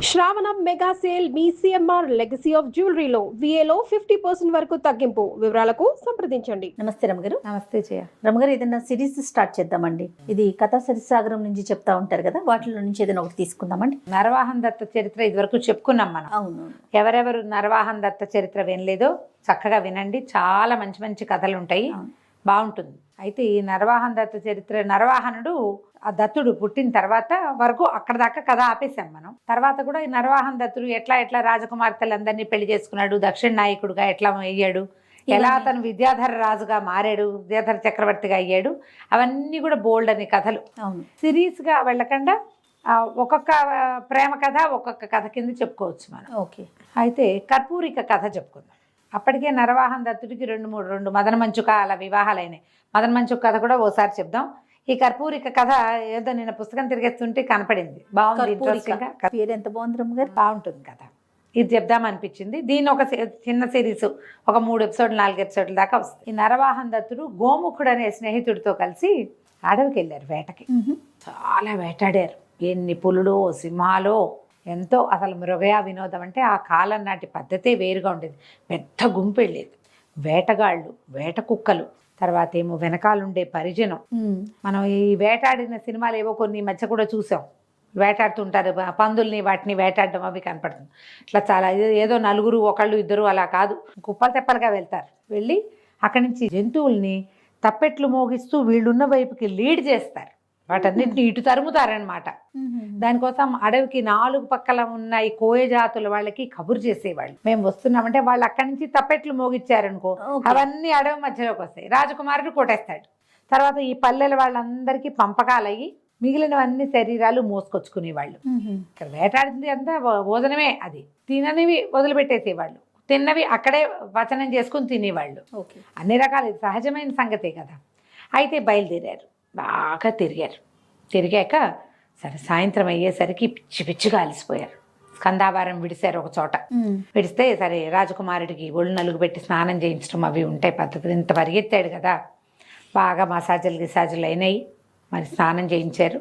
శ్రావణం mega sale మీ CMR legacy of జ్యువెలరీలో విఏలో 50% వరకు తగ్గింపు. వివరాలకు సంప్రదించండి. నమస్తే రమగారు. నమస్తే జయ. రమగారు, ఏదైనా సిరీస్ స్టార్ట్ చేద్దామండి. ఇది కథా సరిసాగరం నుంచి చెప్తా ఉంటారు కదా, వాటిలో నుంచి ఏదైనా ఒకటి తీసుకుందామండి. నరవాహన్ దత్త చరిత్ర ఇదివరకు చెప్పుకున్నాం మనం. అవును. ఎవరెవరు నరవాహన్ దత్త చరిత్ర వినలేదో చక్కగా వినండి, చాలా మంచి మంచి కథలు ఉంటాయి, బాగుంటుంది. అయితే ఈ నరవాహన్ దత్త చరిత్ర, నరవాహనుడు ఆ దత్తుడు పుట్టిన తర్వాత వరకు అక్కడ దాకా కథ ఆపేశాం మనం. తర్వాత కూడా ఈ నరవాహన్ దత్తుడు ఎట్లా రాజకుమార్తెలందరినీ పెళ్లి చేసుకున్నాడు, దక్షిణ నాయకుడుగా ఎట్లా అయ్యాడు, ఎలా అతను విద్యాధర రాజుగా మారాడు, విద్యాధర చక్రవర్తిగా అయ్యాడు, అవన్నీ కూడా బోల్డ్ అని కథలు. సిరీస్గా వెళ్ళకుండా ఒక్కొక్క ప్రేమ కథ ఒక్కొక్క కథ కింద చెప్పుకోవచ్చు మనం. ఓకే. అయితే కర్పూరిక కథ చెప్పుకుందాం. అప్పటికే నరవాహన్ దత్తుడికి రెండు మదన మంచుకాల వివాహాలైనాయి. మదన మంచుక కథ కూడా ఓసారి చెప్దాం. ఈ కర్పూరిక కథ ఏదో నిన్న పుస్తకం తిరిగేస్తుంటే కనపడింది, బాగుంది, ఇంట్రెస్టింగ్గా. పేరు ఎంత బాగుంది రమ్మగారు, బాగుంటుంది కథ. ఇది చెప్దామనిపించింది. దీని ఒక చిన్న సిరీస్, ఒక 3 ఎపిసోడ్లు 4 ఎపిసోడ్ల దాకా వస్తుంది. ఈ నరవాహన్ దత్తుడు గోముఖుడు అనే స్నేహితుడితో కలిసి అడవికి వెళ్ళారు వేటకి. చాలా వేటాడారు, ఎన్ని పులులో సింహాలో, ఎంతో. అసలు మృగయా వినోదం అంటే ఆ కాలం నాటి పద్ధతే వేరుగా ఉండేది. పెద్ద గుంపు వెళ్ళేది, వేటగాళ్ళు, వేట కుక్కలు, తర్వాత ఏమో వెనకాలండే పరిజనం. మనం ఈ వేటాడిన సినిమాలు ఏవో కొన్ని మధ్య కూడా చూసాం, వేటాడుతుంటారు పందుల్ని, వాటిని వేటాడడం అవి కనపడుతుంది. ఇట్లా చాలా ఏదో నలుగురు ఒకళ్ళు ఇద్దరు అలా కాదు, కుప్పలు తెప్పలుగా వెళ్తారు. వెళ్ళి అక్కడి నుంచి జంతువుల్ని తప్పెట్లు మోగిస్తూ వీళ్ళున్న వైపుకి లీడ్ చేస్తారు, వాటన్నిటిని ఇటు తరుముతారనమాట. దానికోసం అడవికి 4 పక్కల ఉన్న ఈ కోయ జాతుల వాళ్ళకి కబురు చేసేవాళ్ళు, మేము వస్తున్నామంటే. వాళ్ళు అక్కడి నుంచి తప్పెట్లు మోగిచ్చారనుకో, అవన్నీ అడవి మధ్యలోకి వస్తాయి. రాజకుమారుడు కొట్టేస్తాడు. తర్వాత ఈ పల్లెల వాళ్ళందరికీ పంపకాలయ్యి మిగిలినవన్నీ శరీరాలు మోసుకొచ్చుకునేవాళ్ళు. ఇక్కడ వేటాడింది అంతా భోజనమే, అది తిననివి వదిలిపెట్టేసేవాళ్ళు, తిన్నవి అక్కడే పచనం చేసుకుని తినేవాళ్ళు. అన్ని రకాల సహజమైన సంగతే కదా. అయితే బయలుదేరారు, బాగా తిరిగాక సరే సాయంత్రం అయ్యేసరికి పిచ్చిగా అలసిపోయారు. స్కందావారం విడిశారు ఒక చోట. విడిస్తే సరే రాజకుమారుడికి ఒళ్ళు నలుగు పెట్టి స్నానం చేయించడం అవి ఉంటాయి పద్ధతులు. ఇంత పరిగెత్తాడు కదా, బాగా మసాజులు అయినాయి, మరి స్నానం చేయించారు.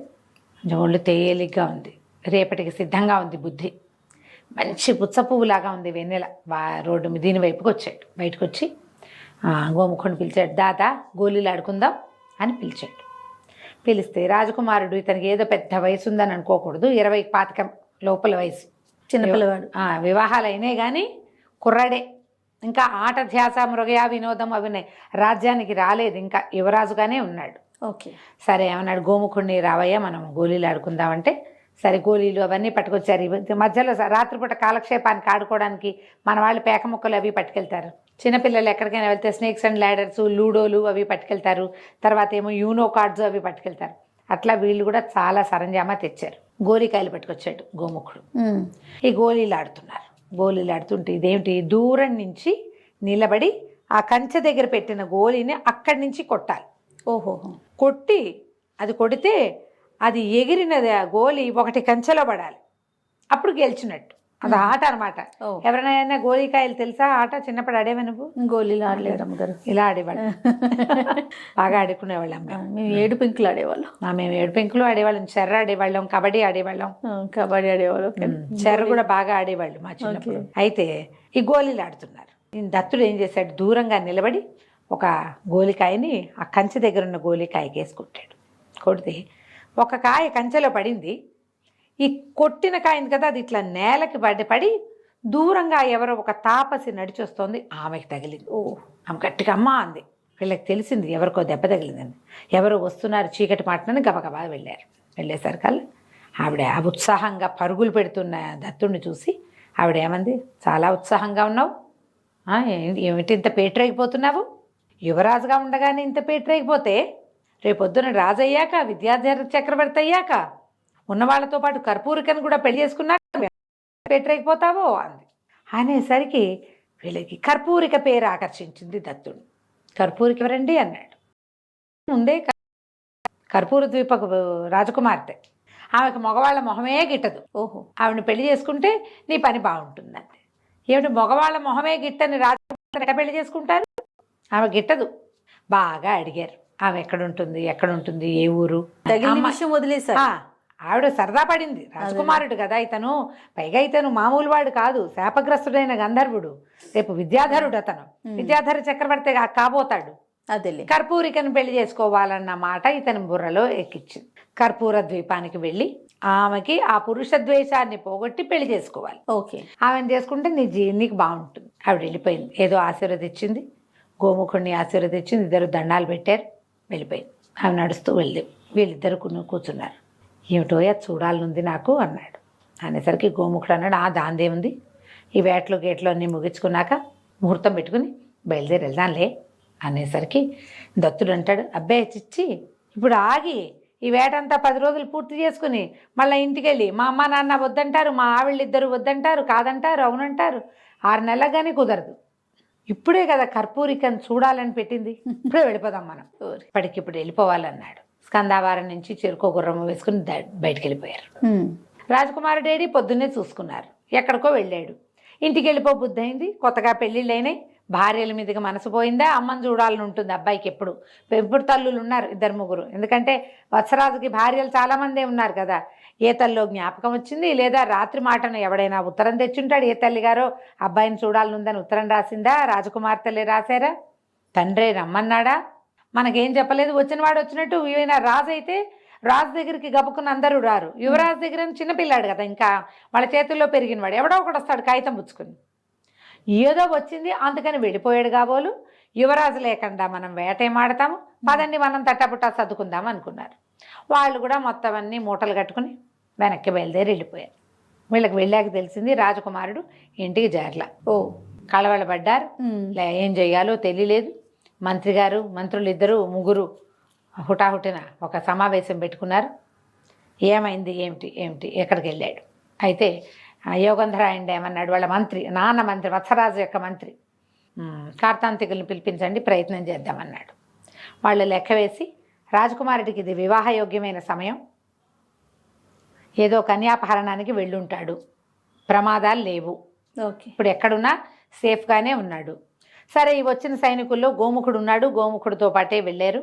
ఒళ్ళు తేలిగ్గా ఉంది, రేపటికి సిద్ధంగా ఉంది బుద్ధి. మంచి పుచ్చ పువ్వులాగా ఉంది వెన్నెల. రోడ్డు దీని వైపుకి వచ్చాడు. బయటకు వచ్చి గోముఖుని పిలిచాడు. దాదా గోళీలు ఆడుకుందాం అని పిలిచాడు. పిలిస్తే రాజకుమారుడు, ఇతనికి ఏదో పెద్ద వయసు ఉందని అనుకోకూడదు, 20-25 లోపల వయసు, చిన్నపిల్లవాడు. వివాహాలు అయినాయి కానీ కుర్రాడే, ఇంకా ఆట ధ్యాస మృగయా వినోదం అవి రాజ్యానికి రాలేదు, ఇంకా యువరాజుగానే ఉన్నాడు. ఓకే. సరే ఏమన్నాడు, గోముఖుడిని రావయ్యా మనం గోళీలు ఆడుకుందామంటే సరే గోళీలు అవన్నీ పట్టుకొచ్చారు. మధ్యలో రాత్రిపూట కాలక్షేపానికి ఆడుకోవడానికి మన వాళ్ళు పేక ముక్కలు అవి పట్టుకెళ్తారు. చిన్నపిల్లలు ఎక్కడికైనా వెళ్తే స్నేక్స్ అండ్ ల్యాడర్స్, లూడోలు అవి పట్టుకెళ్తారు. తర్వాత ఏమో యూనో కార్డ్స్ అవి పట్టుకెళ్తారు. అట్లా వీళ్ళు కూడా చాలా సరంజామా తెచ్చారు. గోలికాయలు పట్టుకొచ్చాడు గోముఖుడు. ఈ గోళీలు ఆడుతుంటే ఇదేమిటి, దూరం నుంచి నిలబడి ఆ కంచె దగ్గర పెట్టిన గోళీని అక్కడి నుంచి కొట్టాలి. కొట్టి అది కొడితే అది ఎగిరినది ఆ గోళీ ఒకటి కంచెలో పడాలి, అప్పుడు గెలిచినట్టు. అది ఆట అనమాట. ఎవరైనా గోళీకాయలు తెలుసా ఆట? చిన్నప్పుడు ఆడేవా నువ్వు? గోళీలు ఆడలేదు అమ్మగారు. ఇలా ఆడేవాళ్ళం, బాగా ఆడుకునేవాళ్ళం. మేము 7 పెంకులు ఆడేవాళ్ళం. మేము 7 పెంకులు ఆడేవాళ్ళం, చెర్ర ఆడేవాళ్ళం, కబడ్డీ ఆడేవాళ్ళం. చెర్ర కూడా బాగా ఆడేవాళ్ళు మా చిన్నప్పుడు. అయితే ఈ గోళీలు ఆడుతున్నారు. దత్తుడు ఏం చేశాడు, దూరంగా నిలబడి ఒక గోలికాయని ఆ కంచె దగ్గర ఉన్న గోలికాయకి వేసుకుంటాడు. కొడితే ఒక కాయ కంచెలో పడింది. ఈ కొట్టిన కాయింది కదా, అది ఇట్లా నేలకి పడి దూరంగా ఎవరో ఒక తాపసి నడిచి వస్తుంది, ఆమెకి తగిలింది. ఆమె గట్టిగా అమ్మ అంది. వీళ్ళకి తెలిసింది ఎవరికో దెబ్బ తగిలిందని. ఎవరో వస్తున్నారు చీకటి మాటనని గబగబా వెళ్ళేసరికల్లా ఆవిడ ఉత్సాహంగా పరుగులు పెడుతున్న దత్తుడిని చూసి ఆవిడ ఏమంది, చాలా ఉత్సాహంగా ఉన్నావు, ఏమిటి ఇంత పేటరేగిపోతున్నావు? యువరాజుగా ఉండగానే ఇంత పేటరేగిపోతే రేపొద్దున రాజు అయ్యాక, విద్యాధర చక్రవర్తి అయ్యాక, ఉన్నవాళ్లతో పాటు కర్పూరికను కూడా పెళ్లి చేసుకున్నాక పేటరేగిపోతావో అంది. అనేసరికి వీళ్ళకి కర్పూరిక పేరు ఆకర్షించింది దత్తుడు. కర్పూరిక ఎవరండి అన్నాడు. ఉండే కర్పూర ద్వీప రాజకుమార్తె, ఆమెకు మగవాళ్ళ మొహమే గిట్టదు. ఆవిడని పెళ్లి చేసుకుంటే నీ పని బాగుంటుందండి. ఏమిటి మగవాళ్ళ మొహమే గిట్టని రాజకుమార్తె ఎక్కడ పెళ్లి చేసుకుంటారు? ఆమె గిట్టదు. బాగా అడిగారు, ఆమె ఎక్కడుంటుంది, ఏ ఊరు, వదిలేసారు. ఆవిడ సరదా పడింది. రాజకుమారుడు కదా ఇతను, పైగా ఇతను మామూలు వాడు కాదు, శాపగ్రస్తుడైన గంధర్వుడు, రేపు విద్యాధరుడు అతను, విద్యాధర చక్రవర్తి కాబోతాడు. అదేలే. కర్పూరికను పెళ్లి చేసుకోవాలన్న మాట ఇతని బుర్రలో ఎక్కించింది. కర్పూర ద్వీపానికి వెళ్ళి ఆమెకి ఆ పురుష ద్వేషాన్ని పోగొట్టి పెళ్లి చేసుకోవాలి. ఓకే. ఆమెను చేసుకుంటే నీకు బాగుంటుంది. ఆవిడ వెళ్ళిపోయింది. ఏదో ఆశీర్వదించింది, గోముఖుడిని ఆశీర్వదించింది, ఇద్దరు దండాలు పెట్టారు, వెళ్ళిపోయింది. ఆమె నడుస్తూ వెళ్ళి వీళ్ళిద్దరు కూర్చున్నారు. ఏమిటోయా చూడాలనుంది నాకు అన్నాడు. అనేసరికి గోముఖుడు అన్నాడు, దాందే ఉంది, ఈ వేటలు గేట్లు అన్నీ ముగించుకున్నాక ముహూర్తం పెట్టుకుని బయలుదేరి వెళ్దాంలే అనేసరికి దత్తుడు అంటాడు, అబ్బాయి చిచ్చి ఇప్పుడు ఆగి ఈ వేటంతా 10 రోజులు పూర్తి చేసుకుని మళ్ళీ ఇంటికి వెళ్ళి మా అమ్మ నాన్న వద్దంటారు, మా ఆవిళ్ళిద్దరు వద్దంటారు, కాదంటారు, అవునంటారు, 6 నెలలకు కానీ కుదరదు. ఇప్పుడే కదా కర్పూరికను చూడాలని పెట్టింది, ఇప్పుడే వెళ్ళిపోదాం మనం, ఇప్పటికిప్పుడు వెళ్ళిపోవాలన్నాడు. స్కందావారం నుంచి చెరుకో గుర్రము వేసుకుని బయటికి వెళ్ళిపోయారు. రాజకుమారుడేడి పొద్దున్నే చూసుకున్నారు, ఎక్కడికో వెళ్ళాడు. ఇంటికి వెళ్ళిపో బుద్ధి అయింది, కొత్తగా పెళ్ళిళ్ళు అయినాయి, భార్యల మీదకి మనసు పోయిందా, అమ్మని చూడాలని ఉంటుంది అబ్బాయికి. ఎప్పుడు తల్లులు ఉన్నారు 2-3, ఎందుకంటే వత్సరాజుకి భార్యలు చాలామందే ఉన్నారు కదా. ఏ తల్లో జ్ఞాపకం వచ్చింది, లేదా రాత్రి మాటను ఎవడైనా ఉత్తరం తెచ్చుంటాడు, ఏ తల్లిగారో అబ్బాయిని చూడాలనుందని ఉత్తరం రాసిందా, రాజకుమార్తెలే రాశారా, తండ్రే రమ్మన్నాడా, మనకేం చెప్పలేదు, వచ్చినవాడు వచ్చినట్టు. ఈయన రాజు అయితే రాజు దగ్గరికి గబుక్కుని అందరూ రారు, యువరాజు దగ్గర చిన్నపిల్లాడు కదా, ఇంకా వాళ్ళ చేతుల్లో పెరిగినవాడు, ఎవడో ఒకడు వస్తాడు కాగితం పుచ్చుకుని. ఏదో వచ్చింది అందుకని వెళ్ళిపోయాడు కాబోలు. యువరాజు లేకుండా మనం వేటేమాడతాము, పదండి మనం తట్టపుట్టా సర్దుకుందాం అనుకున్నారు. వాళ్ళు కూడా మొత్తం అన్నీ మూటలు కట్టుకుని వెనక్కి బయలుదేరి వెళ్ళిపోయారు. వీళ్ళకి వెళ్ళాక తెలిసింది రాజకుమారుడు ఇంటికి చేరల. కళవళపడ్డారు, ఏం చెయ్యాలో తెలియలేదు. మంత్రి గారు, మంత్రులు 2-3 హుటాహుటిన ఒక సమావేశం పెట్టుకున్నారు. ఏమైంది, ఏమిటి ఎక్కడికి వెళ్ళాడు. అయితే యోగంధరాయుడు ఏమన్నాడు, వాళ్ళ మంత్రి, నాన్న మంత్రి, వత్సరాజు యొక్క మంత్రి, కార్తాంతికుల్ని పిలిపించండి, ప్రయత్నం చేద్దామన్నాడు. వాళ్ళు లెక్క వేసి, రాజకుమారుడికి ఇది వివాహయోగ్యమైన సమయం, ఏదో కన్యాపహరణానికి వెళ్ళుంటాడు, ప్రమాదాలు లేవు, ఇప్పుడు ఎక్కడున్నా సేఫ్గానే ఉన్నాడు. సరే, ఈ వచ్చిన సైనికుల్లో గోముఖుడు ఉన్నాడు, గోముఖుడితో పాటే వెళ్ళారు,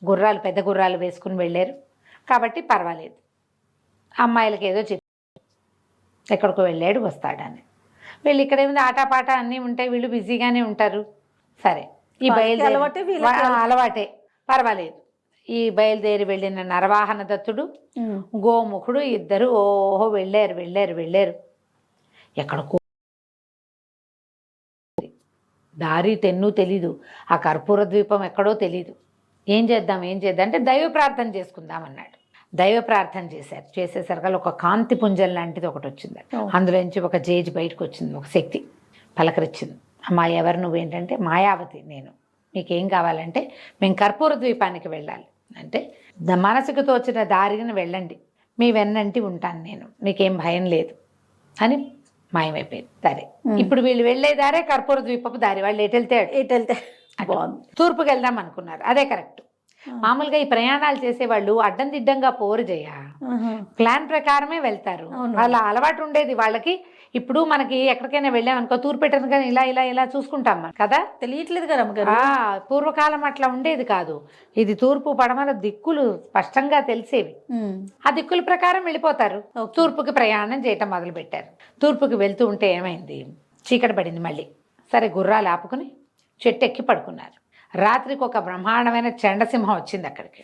గుర్రాలు పెద్ద గుర్రాలు వేసుకుని వెళ్ళారు కాబట్టి పర్వాలేదు. అమ్మాయిలకి ఏదో చెప్పి ఎక్కడికో వెళ్ళాడు, వస్తాడని. వీళ్ళు ఇక్కడేముంది ఆటాపాట అన్నీ ఉంటాయి, వీళ్ళు బిజీగానే ఉంటారు. సరే, ఈ అలవాటే, పర్వాలేదు. ఈ బయలుదేరి వెళ్ళిన నరవాహన దత్తుడు, గోముఖుడు ఇద్దరు వెళ్ళారు. ఎక్కడికో దారి తెన్ను తెలీదు, ఆ కర్పూర ద్వీపం ఎక్కడో తెలీదు. ఏం చేద్దాం అంటే దైవ ప్రార్థన చేసుకుందాం అన్నాడు. దైవ ప్రార్థన చేశారు. చేసేసరికి ఒక కాంతి పుంజం లాంటిది ఒకటి వచ్చింది. అందులోంచి ఒక జేజి బయటకు వచ్చింది, ఒక శక్తి పలకరించింది. అమ్మా, ఎవరు నువ్వేంటంటే, మాయావతి నేను, మీకేం కావాలంటే మేము కర్పూర ద్వీపానికి వెళ్ళాలి అంటే, మనసుకు తోచిన దారిని వెళ్ళండి, మీ వెన్నంటి ఉంటాను నేను, మీకేం భయం లేదు అని మాయమైపోయింది. సరే, ఇప్పుడు వీళ్ళు వెళ్ళే దారే కర్పూర ద్వీపపు దారి. వాళ్ళు ఎటెళ్తే తూర్పుకి వెళ్దాం అనుకున్నారు, అదే కరెక్ట్. మామూలుగా ఈ ప్రయాణాలు చేసేవాళ్ళు అడ్డం దిడ్డంగా పోరు చేయ, ప్లాన్ ప్రకారమే వెళ్తారు. వాళ్ళ అలవాటు ఉండేది వాళ్ళకి. ఇప్పుడు మనకి ఎక్కడికైనా వెళ్ళామనుకో, తూర్పు పెట్టను కానీ ఇలా చూసుకుంటాం మనం కదా, తెలియట్లేదు కదా. పూర్వకాలం అట్లా ఉండేది కాదు. ఇది తూర్పు పడమర దిక్కులు స్పష్టంగా తెలిసేవి. ఆ దిక్కుల ప్రకారం వెళ్ళిపోతారు. తూర్పుకి ప్రయాణం చేయటం మొదలు పెట్టారు. తూర్పుకి వెళ్తూ ఉంటే ఏమైంది, చీకటి పడింది మళ్ళీ. సరే, గుర్రాలు ఆపుకుని చెట్టు ఎక్కి పడుకున్నారు. రాత్రికి ఒక బ్రహ్మాండమైన చండసింహం వచ్చింది అక్కడికి.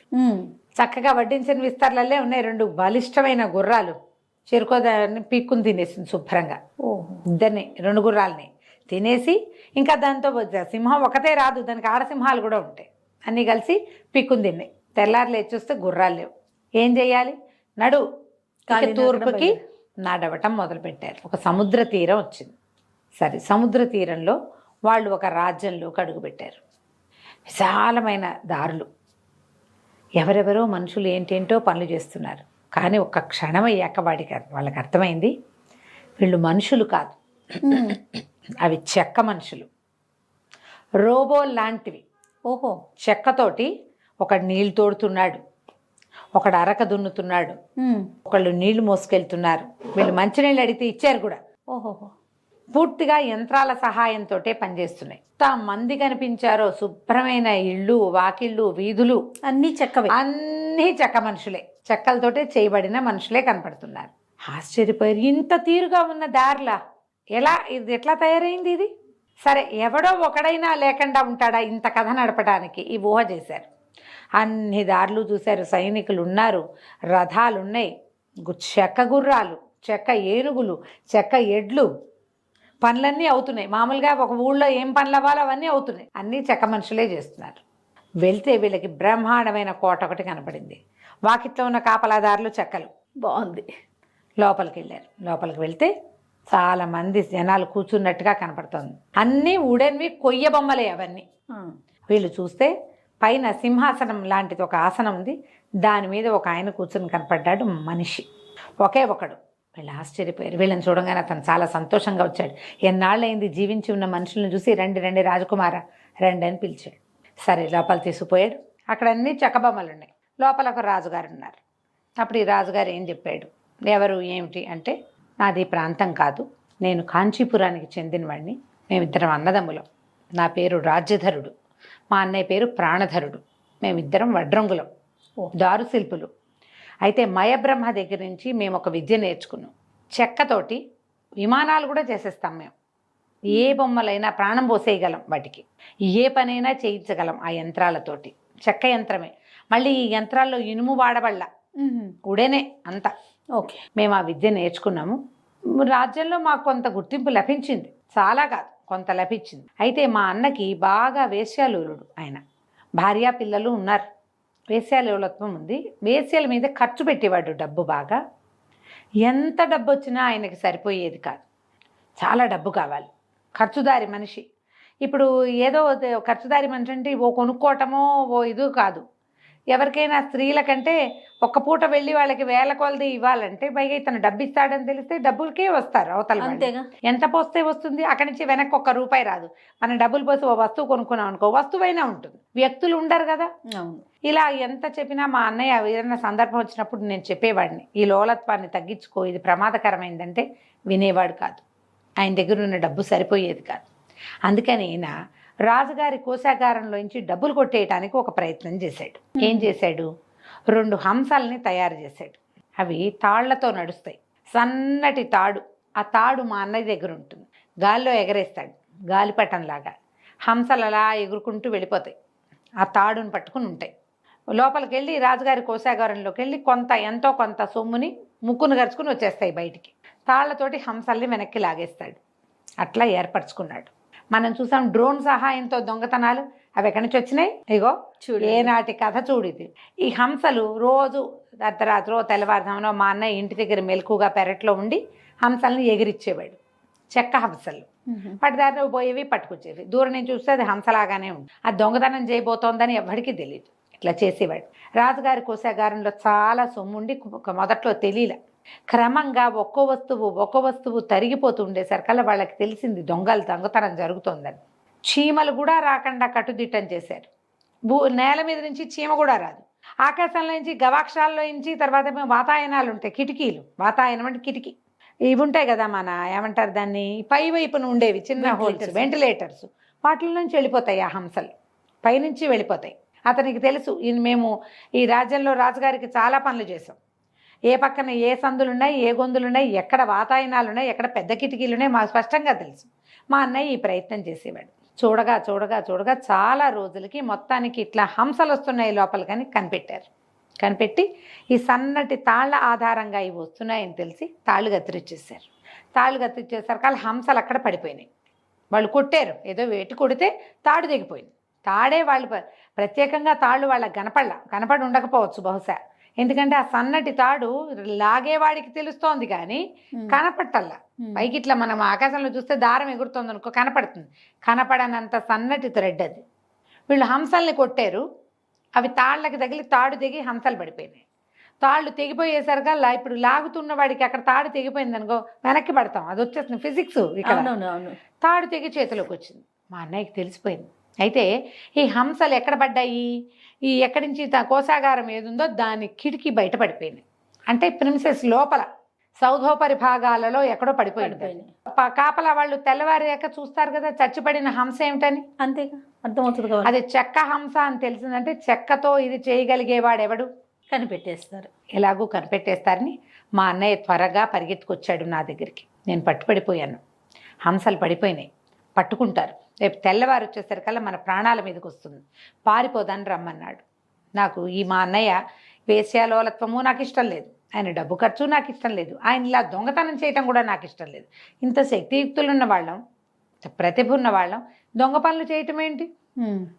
చక్కగా వడ్డించిన విస్తర్లల్లే ఉన్నాయి 2 బలిష్టమైన గుర్రాలు. చెరుకోదాన్ని పీక్కుని తినేసింది శుభ్రంగా. ఇద్దరిని, 2 గుర్రాలని తినేసి, ఇంకా దాంతో సింహం ఒకటే రాదు, దానికి ఆడసింహాలు కూడా ఉంటాయి, అన్నీ కలిసి పీక్కుని తిన్నాయి. తెల్లారు లేచి చూస్తే గుర్రాలు లేవు. ఏం చెయ్యాలి, తూర్పుకి నడవటం మొదలుపెట్టారు. ఒక సముద్ర తీరం వచ్చింది. సరే, సముద్ర తీరంలో వాళ్ళు ఒక రాజ్యంలోకి అడుగుపెట్టారు. విశాలమైన దారులు, ఎవరెవరో మనుషులు ఏంటేంటో పనులు చేస్తున్నారు. కానీ ఒక్క క్షణం అయ్యాక వాళ్ళకి అర్థమైంది, వీళ్ళు మనుషులు కాదు, అవి చెక్క మనుషులు, రోబో లాంటివి. చెక్కతోటి ఒకడు నీళ్లు తోడుతున్నాడు, ఒకడు అరక దున్నుతున్నాడు, ఒకళ్ళు నీళ్లు మోసుకెళ్తున్నారు. వీళ్ళు మంచినీళ్ళు అడిగితే ఇచ్చారు కూడా. పూర్తిగా యంత్రాల సహాయంతో పనిచేస్తున్నాయి. మంది కనిపించారో శుభ్రమైన ఇళ్ళు, వాకిళ్ళు, వీధులు అన్నీ చెక్క మనుషులే. చెక్కలతోటే చేయబడిన మనుషులే కనపడుతున్నారు. ఆశ్చర్యపోయారు. ఇంత తీరుగా ఉన్న దారిలా ఇది ఎట్లా తయారైంది ఇది? సరే, ఎవడో ఒకడైనా లేకుండా ఉంటాడా ఇంత కథ నడపడానికి? ఈ ఊహ చేశారు. అన్ని దారులు చూశారు. సైనికులు ఉన్నారు, రథాలు ఉన్నాయి, చెక్క గుర్రాలు, చెక్క ఏనుగులు, చెక్క ఎడ్లు, పనులన్నీ అవుతున్నాయి. మామూలుగా ఒక ఊళ్ళో ఏం పనులు అవ్వాలో అవన్నీ అవుతున్నాయి. అన్నీ చెక్క మనుషులే చేస్తున్నారు. వెళ్తే వీళ్ళకి బ్రహ్మాండమైన కోట ఒకటి కనపడింది. వాకిట్లో ఉన్న కాపలాదారులు చెక్కలు. బాగుంది. లోపలికి వెళ్ళారు. లోపలికి వెళ్తే చాలా మంది జనాలు కూర్చున్నట్టుగా కనపడుతోంది. అన్నీ ఉడెన్వి, కొయ్య బొమ్మలే అవన్నీ. వీళ్ళు చూస్తే పైన సింహాసనం లాంటిది ఒక ఆసనం ఉంది. దాని మీద ఒక ఆయన కూర్చుని కనపడ్డాడు, మనిషి, ఒకే ఒకడు. వీళ్ళు ఆశ్చర్యపోయారు. వీళ్ళని చూడగానే అతను చాలా సంతోషంగా వచ్చాడు. ఎన్నాళ్ళైంది జీవించి ఉన్న మనుషులను చూసి, రండి రండి రాజకుమార రండి అని పిలిచాడు. సరే, లోపల తీసుకుపోయాడు. అక్కడ అన్ని చెక్కబొమ్మలు ఉన్నాయి. లోపల ఒక రాజుగారు ఉన్నారు. అప్పుడు ఈ రాజుగారు ఏం చెప్పాడు? ఎవరు ఏమిటి అంటే, నాది ప్రాంతం కాదు, నేను కాంచీపురానికి చెందినవాడిని. మేమిద్దరం అన్నదమ్ములం. నా పేరు రాజ్యధరుడు, మా అన్నయ్య పేరు ప్రాణధరుడు. మేమిద్దరం వడ్రంగులం, దారు శిల్పులు. అయితే మయబ్రహ్మ దగ్గర నుంచి మేము ఒక విద్య నేర్చుకున్నాం. చెక్కతోటి విమానాలు కూడా చేసేస్తాం మేము. ఏ బొమ్మలైనా ప్రాణం పోసేయగలం, వాటికి ఏ పనైనా చేయించగలం ఆ యంత్రాలతోటి. చెక్క యంత్రమే. మళ్ళీ ఈ యంత్రాల్లో ఇనుము వాడబళ్ళ, ఉడేనే అంతా. ఓకే, మేము ఆ విద్య నేర్చుకున్నాము. రాజ్యంలో మాకు కొంత గుర్తింపు లభించింది, చాలా కాదు కొంత లభించింది. అయితే మా అన్నకి బాగా వేశ్యాలోలుడు. ఆయన భార్య పిల్లలు ఉన్నారు. వేశ్యాలోలత్వం ఉంది. వేశ్యల మీద ఖర్చు పెట్టేవాడు డబ్బు బాగా. ఎంత డబ్బు వచ్చినా ఆయనకి సరిపోయేది కాదు, చాలా డబ్బు కావాలి. ఖర్చుదారి మనిషి. ఇప్పుడు ఏదో ఖర్చుదారి మనిషి అంటే ఓ కొనుక్కోవటమో ఓ ఇది కాదు. ఎవరికైనా స్త్రీల కంటే ఒక్క పూట వెళ్ళి వాళ్ళకి వేల కొలది ఇవ్వాలంటే పైగా ఇతను డబ్బు ఇస్తాడని తెలిస్తే డబ్బులకే వస్తారు అవతల. అంతేగా. ఎంత పోస్తే వస్తుంది? అక్కడి నుంచి వెనక్కి ₹1 రాదు. మనం డబ్బులు పోసి ఓ వస్తువు కొనుక్కున్నాం అనుకో, వస్తువైనా ఉంటుంది, వ్యక్తులు ఉండరు కదా. ఇలా ఎంత చెప్పినా మా అన్నయ్య ఏదైనా సందర్భం వచ్చినప్పుడు నేను చెప్పేవాడిని, ఈ లోలత్వాన్ని తగ్గించుకో, ఇది ప్రమాదకరమైందంటే వినేవాడు కాదు. ఆయన దగ్గర ఉన్న డబ్బు సరిపోయేది కాదు. అందుకని ఈయన రాజుగారి కోశాగారంలోంచి డబ్బులు కొట్టేయటానికి ఒక ప్రయత్నం చేశాడు. ఏం చేశాడు? 2 హంసల్ని తయారు చేశాడు. అవి తాళ్లతో నడుస్తాయి. సన్నటి తాడు. ఆ తాడు మా అన్నయ్య దగ్గర ఉంటుంది. గాల్లో ఎగరేస్తాడు, గాలిపటంలాగా. హంసలు అలా ఎగురుకుంటూ వెళ్ళిపోతాయి, ఆ తాడును పట్టుకుని ఉంటాయి. లోపలికి వెళ్ళి రాజుగారి కోశాగారంలోకి వెళ్ళి ఎంతో కొంత సొమ్ముని ముక్కును గరుచుకుని వచ్చేస్తాయి బయటికి. తాళ్లతోటి హంసల్ని వెనక్కి లాగేస్తాడు. అట్లా ఏర్పరచుకున్నాడు. మనం చూసాం డ్రోన్ సహాయంతో దొంగతనాలు. అవి ఎక్కడి నుంచి వచ్చినాయి? ఇగో ఏనాటి కథ చూడిది. ఈ హంసలు రోజు అర్ధరాత్రో తెల్లవారుజామునో మా అన్నయ్య ఇంటి దగ్గర మెలకుగా పెరట్లో ఉండి హంసల్ని ఎగిరిచ్చేవాడు. చెక్క హంసలు. వాటి దారిలో పోయేవి, పట్టుకొచ్చేవి. దూరం నుంచి చూస్తే అది హంసలాగానే ఉంది. అది దొంగతనం చేయబోతోందని ఎవరికి తెలియదు. ఇట్లా చేసేవాడు. రాజుగారి కోశాగారంలో చాలా సొమ్ముండి మొదట్లో తెలియలే. క్రమంగా ఒక్కో వస్తువు తరిగిపోతూ ఉండేసరికల్లా వాళ్ళకి తెలిసింది దొంగతనం జరుగుతోందని. చీమలు కూడా రాకుండా కట్టుదిట్టం చేశారు. నేల మీద నుంచి చీమ కూడా రాదు. ఆకాశంలో నుంచి, గవాక్షాల్లో నుంచి, తర్వాత వాతాయనాలు ఉంటాయి, కిటికీలు. వాతాయనం అంటే కిటికీ. ఇవి ఉంటాయి కదా, మన ఏమంటారు దాన్ని, పై వైపున ఉండేవి చిన్న హోల్స్, వెంటిలేటర్స్. వాటిల నుంచి వెళ్ళిపోతాయి ఆ హంసలు, పైనుంచి వెళ్ళిపోతాయి. అతనికి తెలుసు, మేము ఈ రాజ్యంలో రాజుగారికి చాలా పనులు చేసాం. ఏ పక్కన ఏ సందులున్నాయి, ఏ గొంతులున్నాయి, ఎక్కడ వాతాయనాలు ఉన్నాయి, ఎక్కడ పెద్ద కిటికీలు ఉన్నాయి, మాకు స్పష్టంగా తెలుసు. మా అన్నయ్య ఈ ప్రయత్నం చేసేవాడు. చూడగా చాలా రోజులకి మొత్తానికి ఇట్లా హంసలు వస్తున్నాయి లోపలికని కనిపెట్టారు. కనిపెట్టి ఈ సన్నటి తాళ్ల ఆధారంగా ఇవి వస్తున్నాయని తెలిసి తాళ్ళు కత్తిరించేశారు. తాళ్ళు కత్తిరించేసరికి వాళ్ళ హంసలు అక్కడ పడిపోయినాయి. వాళ్ళు కొట్టారు, ఏదో వేటి కొడితే తాడు తెగిపోయింది. తాడే వాళ్ళు ప్రత్యేకంగా తాళ్ళు వాళ్ళకి కనపడి ఉండకపోవచ్చు బహుశా. ఎందుకంటే ఆ సన్నటి తాడు లాగేవాడికి తెలుస్తోంది కానీ కనపట్టల్లా. పైకి ఇట్లా మనం ఆకాశంలో చూస్తే దారం ఎగురుతోంది అనుకో, కనపడుతుంది. కనపడనంత సన్నటి థ్రెడ్ అది. వీళ్ళు హంసల్ని కొట్టారు. అవి తాళ్ళకి తగిలి తాడు తెగి హంసలు పడిపోయినాయి. తాళ్ళు తెగిపోయేసరికల్లా ఇప్పుడు లాగుతున్న వాడికి అక్కడ తాడు తెగిపోయింది అనుకో, వెనక్కి పడతాం. అది వచ్చేస్తుంది ఫిజిక్స్. ఇక్కడ తాడు తెగి చేతిలోకి వచ్చింది. మా అన్నయ్యకి తెలిసిపోయింది. అయితే ఈ హంసలు ఎక్కడ పడ్డాయి? ఈ ఎక్కడి నుంచి కోశాగారం ఏదుందో దాని కిటికీ బయట పడిపోయింది. అంటే ప్రిన్సెస్ లోపల సౌధోపరి భాగాలలో ఎక్కడో పడిపోయింది. కాపలా వాళ్ళు తెల్లవారాక చూస్తారు కదా చచ్చిపడిన హంస ఏమిటని. అంతేగా, అర్థమవుతుంది. అది చెక్క హంస అని తెలిసిందంటే చెక్కతో ఇది చేయగలిగేవాడు ఎవడు? కనిపెట్టేస్తారు. ఎలాగూ కనిపెట్టేస్తారని మా అన్నయ్య త్వరగా పరిగెత్తుకొచ్చాడు నా దగ్గరికి. నేను పట్టుపడిపోయాను. హంసలు పడిపోయినాయి, పట్టుకుంటారు, రేపు తెల్లవారు వచ్చేసరికల్లా మన ప్రాణాల మీదకి వస్తుంది, పారిపోదని రమ్మన్నాడు. నాకు ఈ మా అన్నయ్య వేశ్యాలోలత్వము నాకు ఇష్టం లేదు, ఆయన డబ్బు ఖర్చు నాకు ఇష్టం లేదు, ఆయన ఇలా దొంగతనం చేయటం కూడా నాకు ఇష్టం లేదు. ఇంత శక్తియుక్తులు ఉన్న వాళ్ళం, ప్రతిభ ఉన్న వాళ్ళం దొంగ పనులు చేయటం ఏంటి?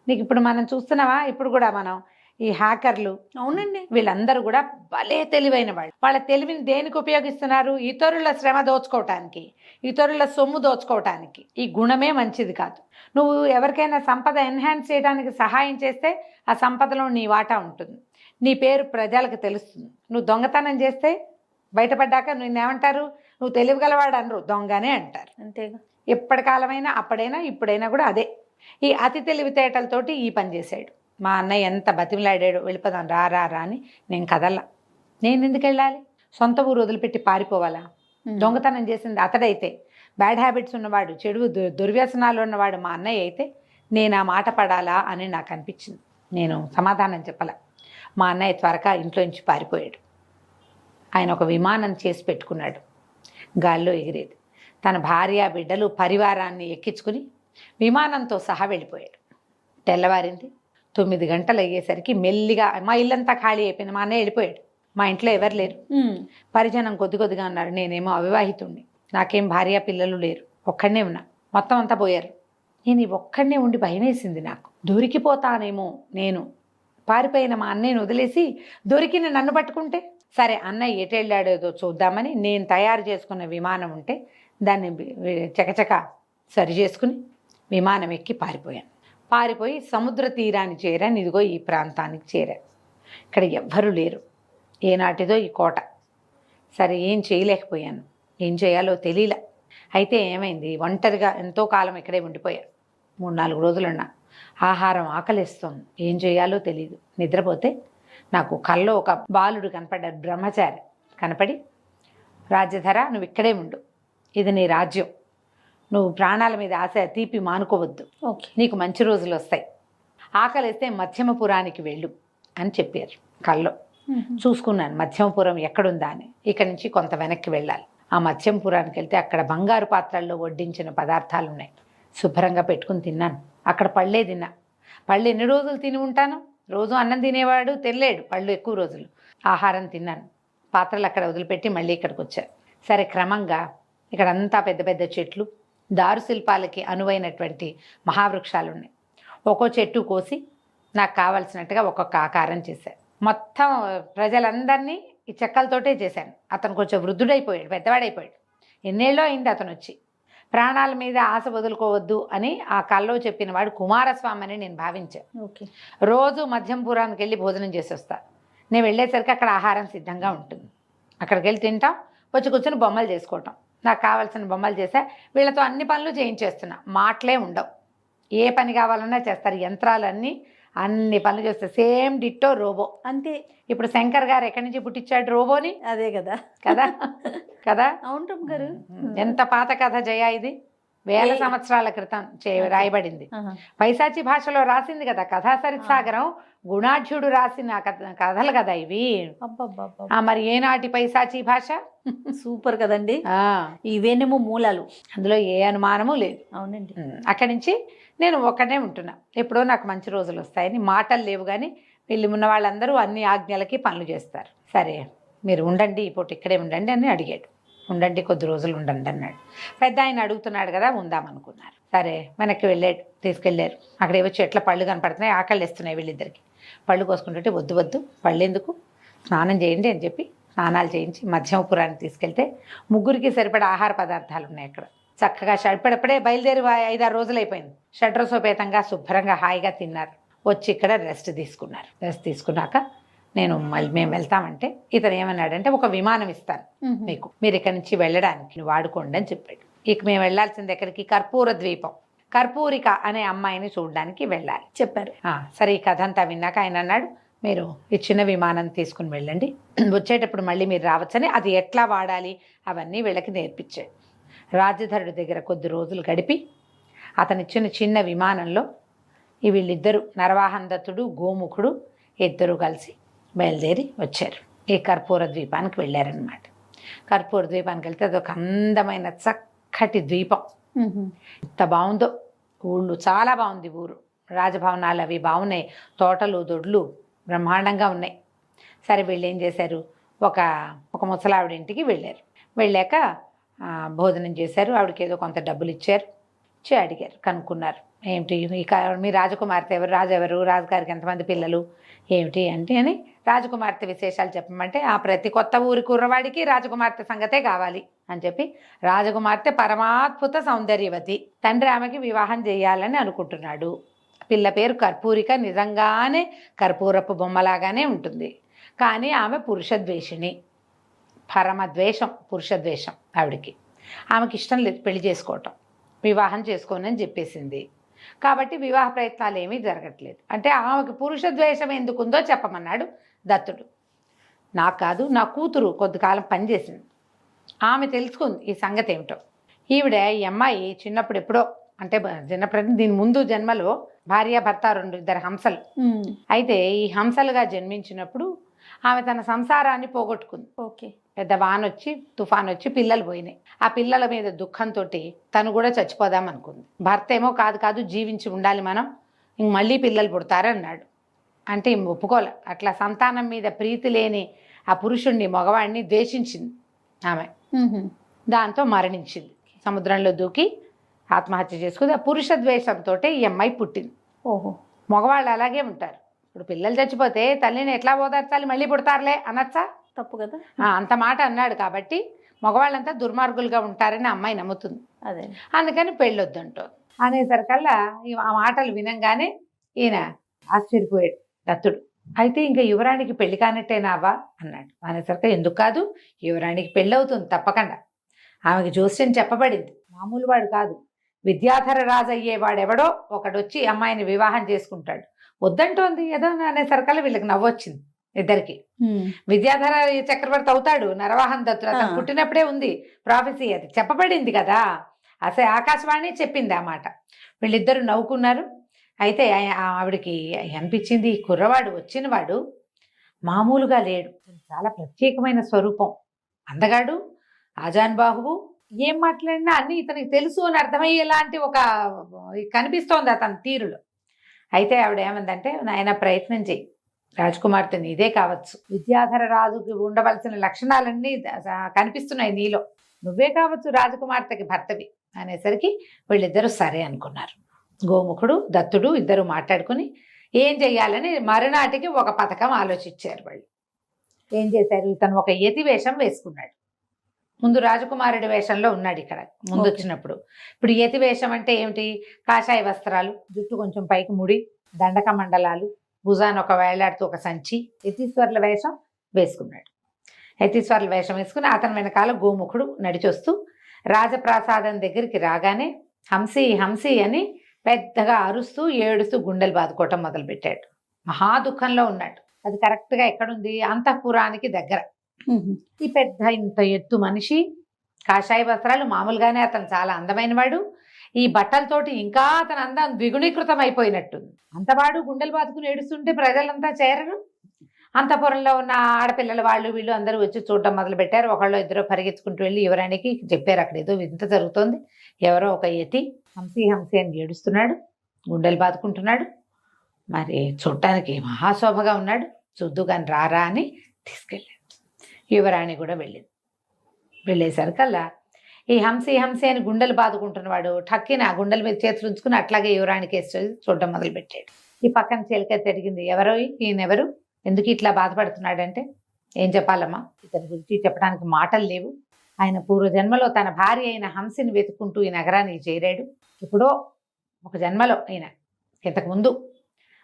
నీకు ఇప్పుడు మనం చూస్తున్నావా, ఇప్పుడు కూడా మనం ఈ హ్యాకర్లు, అవునండి, వీళ్ళందరూ కూడా భలే తెలివైన వాళ్ళు. వాళ్ళ తెలివిని దేనికి ఉపయోగిస్తున్నారు? ఇతరుల శ్రమ దోచుకోవటానికి, ఇతరుల సొమ్ము దోచుకోవటానికి. ఈ గుణమే మంచిది కాదు. నువ్వు ఎవరికైనా సంపద ఎన్హాన్స్ చేయడానికి సహాయం చేస్తే ఆ సంపదలో నీ వాటా ఉంటుంది, నీ పేరు ప్రజలకు తెలుస్తుంది. నువ్వు దొంగతనం చేస్తే బయటపడ్డాక నిన్నేమంటారు? నువ్వు తెలివిగలవాడు అనరు, దొంగనే అంటారు. అంతేగా. ఎప్పటి కాలమైనా, అప్పుడైనా ఇప్పుడైనా కూడా అదే. ఈ అతి తెలివితేటలతోటి ఈ పని చేశాడు. మా అన్నయ్య ఎంత బతిమలాడాడు, వెళ్ళిపోదాం రా రా రా అని. నేను కదల్లా. నేను ఎందుకు వెళ్ళాలి? సొంత ఊరు వదిలిపెట్టి పారిపోవాలా? దొంగతనం చేసింది అతడైతే, బ్యాడ్ హ్యాబిట్స్ ఉన్నవాడు, చెడు దుర్వ్యసనాలు ఉన్నవాడు మా అన్నయ్య అయితే నేను ఆ మాట పడాలా అని నాకు అనిపించింది. నేను సమాధానం చెప్పాల. మా అన్నయ్య త్వరగా ఇంట్లోంచి పారిపోయాడు. ఆయన ఒక విమానం చేసి పెట్టుకున్నాడు, గాల్లో ఎగిరేది. తన భార్య, బిడ్డలు, పరివారాన్ని ఎక్కించుకుని విమానంతో సహా వెళ్ళిపోయాడు. తెల్లవారింది. 9 గంటలు అయ్యేసరికి మెల్లిగా మా ఇల్లంతా ఖాళీ అయిపోయింది. మా అన్నయ్య వెళ్ళిపోయాడు. మా ఇంట్లో ఎవరు లేరు, పరిజనం కొద్దిగా ఉన్నారు. నేనేమో అవివాహితుణ్ణి, నాకేం భార్య పిల్లలు లేరు, ఒక్కడనే ఉన్నా. మొత్తం అంతా పోయారు. నేను ఒక్కడనే ఉండి భయం వేసింది నాకు. దొరికిపోతానేమో నేను. పారిపోయిన మా అన్నయ్యను వదిలేసి దొరికిన నన్ను పట్టుకుంటే సరే, అన్నయ్య ఎటు వెళ్ళాడేదో చూద్దామని నేను తయారు చేసుకున్న విమానం ఉంటే దాన్ని చకచక సరి చేసుకుని విమానం ఎక్కి పారిపోయాను. పారిపోయి సముద్ర తీరాన్ని చేరాను. ఇదిగో ఈ ప్రాంతానికి చేరాను. ఇక్కడ ఎవ్వరూ లేరు. ఏనాటిదో ఈ కోట. సరే, ఏం చేయలేకపోయాను, ఏం చేయాలో తెలియలే. అయితే ఏమైంది, ఒంటరిగా ఎంతో కాలం ఇక్కడే ఉండిపోయాను. 3-4 రోజులున్నా. ఆహారం ఆకలిస్తోంది, ఏం చేయాలో తెలియదు. నిద్రపోతే నాకు కల్లో ఒక బాలుడు కనపడ్డాడు, బ్రహ్మచారి కనపడి, రాజ్యధర నువ్వు ఇక్కడే ఉండు, ఇది నీ రాజ్యం, నువ్వు ప్రాణాల మీద ఆశ తీపి మానుకోవద్దు, నీకు మంచి రోజులు వస్తాయి, ఆకలిస్తే మధ్యమపురానికి వెళ్ళు అని చెప్పారు కల్లో. చూసుకున్నాను మధ్యమపురం ఎక్కడుందా అని. ఇక్కడి నుంచి కొంత వెనక్కి వెళ్ళాలి. ఆ మధ్యమపురానికి వెళ్తే అక్కడ బంగారు పాత్రల్లో వడ్డించిన పదార్థాలు ఉన్నాయి. శుభ్రంగా పెట్టుకుని తిన్నాను. అక్కడ పళ్ళే తిన్నా. పళ్ళు ఎన్ని రోజులు తిని ఉంటాను? రోజు అన్నం తినేవాడు తినలేడు, పళ్ళు ఎక్కువ రోజులు. ఆహారం తిన్నాను. పాత్రలు అక్కడ వదిలిపెట్టి మళ్ళీ ఇక్కడికి వచ్చాను. సరే, క్రమంగా ఇక్కడంతా పెద్ద పెద్ద చెట్లు, దారు శిల్పాలకి అనువైనటువంటి మహావృక్షాలు ఉన్నాయి. ఒక్కో చెట్టు కోసి నాకు కావాల్సినట్టుగా ఒక్కొక్క ఆకారం చేశాను. మొత్తం ప్రజలందరినీ ఈ చెక్కలతోటే చేశాను. అతను కొంచెం వృద్ధుడైపోయాడు, పెద్దవాడైపోయాడు. ఎన్నేళ్ళో అయింది అతను వచ్చి. ప్రాణాల మీద ఆశ వదులుకోవద్దు అని ఆ కల్లో చెప్పిన వాడు కుమారస్వామి అని నేను భావించాను. రోజు మధ్యంపురానికి వెళ్ళి భోజనం చేసి వస్తా. నేను వెళ్ళేసరికి అక్కడ ఆహారం సిద్ధంగా ఉంటుంది. అక్కడికి వెళ్ళి తింటాం, వచ్చి కూర్చొని బొమ్మలు చేసుకోవటం. నాకు కావాల్సిన బొమ్మలు చేసా. వీళ్ళతో అన్ని పనులు చేయించేస్తున్నా. మాటలే ఉండవు, ఏ పని కావాలన్నా చేస్తారు. యంత్రాలన్నీ అన్ని పనులు చేస్తారు. సేమ్ డిట్టో రోబో అంతే. ఇప్పుడు శంకర్ గారు ఎక్కడి నుంచి పుట్టించాడు రోబోని? అదే కదా కదా కదా. అవును గారు. ఎంత పాత కథ జయ, ఇది 1000 సంవత్సరాల క్రితం రాయబడింది. పైశాచి భాషలో రాసింది కదా కథా సరిసాగరం. గుణాఢ్యుడు రాసిన కథలు కదా ఇవి. మరి ఏనాటి పైశాచి భాష? సూపర్ కదండి. ఇవేనేమో మూలాలు, అందులో ఏ అనుమానము లేదు. అవునండి. అక్కడి నుంచి నేను ఒక్కడే ఉంటున్నా. ఎప్పుడో నాకు మంచి రోజులు వస్తాయని. మాటలు లేవు కానీ వీళ్ళు ఉన్న వాళ్ళందరూ అన్ని ఆజ్ఞలకి పనులు చేస్తారు. సరే, మీరు ఉండండి, ఈ పూట ఇక్కడే ఉండండి అని అడిగాడు. ఉండండి, కొద్ది రోజులు ఉండండి అన్నాడు. పెద్ద ఆయన అడుగుతున్నాడు కదా, ఉందామనుకున్నారు. సరే, వెనక్కి వెళ్ళాడు, తీసుకెళ్ళారు. అక్కడ ఏవో చెట్ల పళ్ళు కనపడుతున్నాయి, ఆకలి వేస్తున్నాయి వీళ్ళిద్దరికి. పళ్ళు కోసుకుంటుంటే వద్దు వద్దు, పళ్ళు ఎందుకు, స్నానం చేయండి అని చెప్పి స్నానాలు చేయించి మధ్యమపురానికి తీసుకెళ్తే ముగ్గురికి సరిపడా ఆహార పదార్థాలు ఉన్నాయి అక్కడ. చక్కగా ఇప్పుడప్పుడే బయలుదేరి 5-6 రోజులు అయిపోయింది. షడ్రసోపేతంగా శుభ్రంగా హాయిగా తిన్నారు. వచ్చి ఇక్కడ రెస్ట్ తీసుకున్నారు. రెస్ట్ తీసుకున్నాక మేము వెళ్తామంటే ఇతను ఏమన్నాడంటే, ఒక విమానం ఇస్తాను మీకు, మీరు ఇక్కడి నుంచి వెళ్ళడానికి వాడుకోండి అని చెప్పాడు. ఇక మేము వెళ్ళాల్సింది ఎక్కడికి? కర్పూర ద్వీపం. కర్పూరిక అనే అమ్మాయిని చూడడానికి వెళ్ళాలి చెప్పారు. సరే, ఈ కథ అంతా విన్నాక ఆయన అన్నాడు, మీరు ఈ చిన్న విమానం తీసుకుని వెళ్ళండి, వచ్చేటప్పుడు మళ్ళీ మీరు రావచ్చని, అది ఎట్లా వాడాలి అవన్నీ వీళ్ళకి నేర్పించాడు. రాజధరుడి దగ్గర కొద్ది రోజులు గడిపి అతనిచ్చిన చిన్న విమానంలో వీళ్ళిద్దరూ, నరవాహన దత్తుడు, గోముఖుడు ఇద్దరు కలిసి బయలుదేరి వచ్చారు. ఈ కర్పూర ద్వీపానికి వెళ్ళారనమాట. కర్పూర ద్వీపానికి వెళ్తే అదొక అందమైన చక్కటి ద్వీపం. ఎంత బాగుందో ఊళ్ళు, చాలా బాగుంది ఊరు. రాజభవనాలు అవి బాగున్నాయి, తోటలు దొడ్లు బ్రహ్మాండంగా ఉన్నాయి. సరే వీళ్ళు ఏం చేశారు, ఒక ముసలావిడ ఇంటికి వెళ్ళారు. వెళ్ళాక భోజనం చేశారు. ఆవిడకి ఏదో కొంత డబ్బులు ఇచ్చారు. అడిగారు, కనుక్కున్నారు, ఏమిటి మీ రాజకుమార్తె ఎవరు, రాజు ఎవరు, రాజుగారికి ఎంతమంది పిల్లలు ఏమిటి అంటే అని రాజకుమార్తె విశేషాలు చెప్పమంటే, ఆ ప్రతి కొత్త ఊరి కుర్రవాడికి రాజకుమార్తె సంగతే కావాలి అని చెప్పి, రాజకుమార్తె పరమాద్భుత సౌందర్యవతి, తండ్రి ఆమెకి వివాహం చేయాలని అనుకుంటున్నాడు. పిల్ల పేరు కర్పూరిక, నిజంగానే కర్పూరపు బొమ్మలాగానే ఉంటుంది, కానీ ఆమె పురుషద్వేషిణి, పరమద్వేషం, పురుషద్వేషం ఆవిడికి. ఆమెకి ఇష్టం లేదు పెళ్లి చేసుకోవటం, వివాహం చేసుకోనని చెప్పేసింది. కాబట్టి వివాహ ప్రయత్నాలు ఏమీ జరగట్లేదు. అంటే ఆమెకు పురుషద్వేషం ఎందుకుందో చెప్పమన్నాడు దత్తుడు. నాకు కాదు, నా కూతురు కొద్దికాలం పనిచేసింది, ఆమె తెలుసుకుంది ఈ సంగతి ఏమిటో. ఈ అమ్మాయి చిన్నప్పుడు ఎప్పుడో, అంటే చిన్నప్పుడు దీని ముందు జన్మలో భార్యాభర్త ఇద్దరు హంసలు. అయితే ఈ హంసలుగా జన్మించినప్పుడు ఆమె తన సంసారాన్ని పోగొట్టుకుంది. ఓకే. పెద్ద తుఫాన్ వచ్చి పిల్లలు పోయినాయి. ఆ పిల్లల మీద దుఃఖంతో తను కూడా చచ్చిపోదాం అనుకుంది. భర్త ఏమో కాదు జీవించి ఉండాలి మనం, ఇంక మళ్ళీ పిల్లలు పుడతారన్నాడు. అంటే ఒప్పుకోలే. అట్లా సంతానం మీద ప్రీతి లేని ఆ పురుషుణ్ణి, మగవాడిని ద్వేషించింది ఆమె. దాంతో మరణించింది. సముద్రంలో దూకి ఆత్మహత్య చేసుకుంది. ఆ పురుష ద్వేషంతో ఈ అమ్మాయి పుట్టింది. ఓహో. మగవాళ్ళు అలాగే ఉంటారు. ఇప్పుడు పిల్లలు చచ్చిపోతే తల్లిని ఎట్లా ఓదార్చాలి, మళ్ళీ పుడతారులే అనొచ్చా? తప్పు కదా. అంత మాట అన్నాడు కాబట్టి మగవాళ్ళంతా దుర్మార్గులుగా ఉంటారని అమ్మాయి నమ్ముతుంది. అదే, అందుకని పెళ్ళొద్దంటోంది. అనేసరికల్లా ఆ మాటలు వినంగానే ఈయన ఆశ్చర్యపోయాడు దత్తుడు. అయితే ఇంకా యువరాణికి పెళ్లి కానట్టేనావా అన్నాడు. అనేసరికి ఎందుకు కాదు, యువరాణికి పెళ్ళి అవుతుంది తప్పకుండా. ఆమెకి జోస్యం చెప్పబడింది, మామూలు వాడు కాదు, విద్యాధర రాజు అయ్యేవాడెవడో ఒకడొచ్చి అమ్మాయిని వివాహం చేసుకుంటాడు. వద్దంటోంది ఏదో అనేసరికల్లా వీళ్ళకి నవ్వొచ్చింది ఇద్దరికి. విద్యాధర చక్రవర్తి అవుతాడు నరవాహన దత్తుడు, అతను పుట్టినప్పుడే ఉంది ప్రాఫెసీ, అది చెప్పబడింది కదా, అసలు ఆకాశవాణి చెప్పింది ఆ మాట. వీళ్ళిద్దరూ నవ్వుకున్నారు. అయితే ఆవిడకి అనిపించింది, ఈ కుర్రవాడు వచ్చినవాడు మామూలుగా లేడు, చాలా ప్రత్యేకమైన స్వరూపం, అందగాడు, ఆజానుబాహువు, ఏం మాట్లాడినా అన్ని ఇతనికి తెలుసు అని అర్థమయ్యేలాంటి ఒక కనిపిస్తోంది అతని తీరులో. అయితే ఆవిడ ఏమందంటే, నాయన ప్రయత్నం చెయ్యి, రాజకుమార్తె నీదే కావచ్చు, విద్యాధర రాజుకి ఉండవలసిన లక్షణాలన్నీ కనిపిస్తున్నాయి నీలో, నువ్వే కావచ్చు రాజకుమార్తెకి భర్తవి అనేసరికి వీళ్ళిద్దరూ సరే అనుకున్నారు. గోముఖుడు దత్తుడు ఇద్దరు మాట్లాడుకుని ఏం చెయ్యాలని మరునాటికి ఒక పథకం ఆలోచించారు. వాళ్ళు ఏం చేశారు, ఇతను ఒక యతి వేషం వేసుకున్నాడు. ముందు రాజకుమారుడి వేషంలో ఉన్నాడు ఇక్కడ ముందు వచ్చినప్పుడు. ఇప్పుడు యతి వేషం అంటే ఏమిటి, కాషాయ వస్త్రాలు, జుట్టు కొంచెం పైకి ముడి, దండక మండలాలు, భుజాన్ని ఒక వేలాడుతూ ఒక సంచి, యతీశ్వర్ల వేషం వేసుకున్నాడు. యతీశ్వర్ల వేషం వేసుకుని అతని వెనకాల గోముఖుడు నడిచొస్తూ రాజప్రాసాదం దగ్గరికి రాగానే హంసి హంసి అని పెద్దగా అరుస్తూ ఏడుస్తూ గుండెలు బాదుకోవటం మొదలుపెట్టాడు. మహా దుఃఖంలో ఉన్నాడు. అది కరెక్ట్గా ఎక్కడుంది, అంతఃపురానికి దగ్గర. ఈ పెద్ద ఇంత ఎత్తు మనిషి, కాషాయ వస్త్రాలు, మామూలుగానే అతను చాలా అందమైన వాడు, ఈ బట్టలతోటి ఇంకా అతను అందం ద్విగుణీకృతం అయిపోయినట్టుంది. అంతవాడు గుండెలు బాదుకుని ఏడుస్తుంటే ప్రజలంతా చేరరు. అంతఃపురంలో ఉన్న ఆడపిల్లల వాళ్ళు వీళ్ళు అందరూ వచ్చి చూడటం మొదలు పెట్టారు. ఒకళ్ళు ఇద్దరు పరిగెత్తుకుంటూ వెళ్ళి యువరానికి చెప్పారు, అక్కడ ఏదో వింత జరుగుతోంది, ఎవరో ఒక యతి హంసి హంసి అని ఏడుస్తున్నాడు, గుండెలు బాదుకుంటున్నాడు, మరి చూడటానికి మహాశోభగా ఉన్నాడు, చూద్దు కానీ రారా అని తీసుకెళ్ళాడు. యువరాణి కూడా వెళ్ళింది. వెళ్ళేసరికల్లా ఈ హంసి హంసి అని గుండెలు బాదుకుంటున్నవాడు ఠక్కిన గుండెల మీద చేతులు ఉంచుకుని అట్లాగే యువరాణి కేసు చూడటం మొదలుపెట్టాడు. ఈ పక్కన చిలక తిరిగింది, ఎవరో ఈయనెవరు, ఎందుకు ఇట్లా బాధపడుతున్నాడంటే, ఏం చెప్పాలమ్మా, ఇతని గురించి చెప్పడానికి మాటలు లేవు. ఆయన పూర్వజన్మలో తన భార్య అయిన హంసిని వెతుక్కుంటూ ఈ నగరానికి చేరాడు. ఎప్పుడో ఒక జన్మలో అయిన ఇంతకుముందు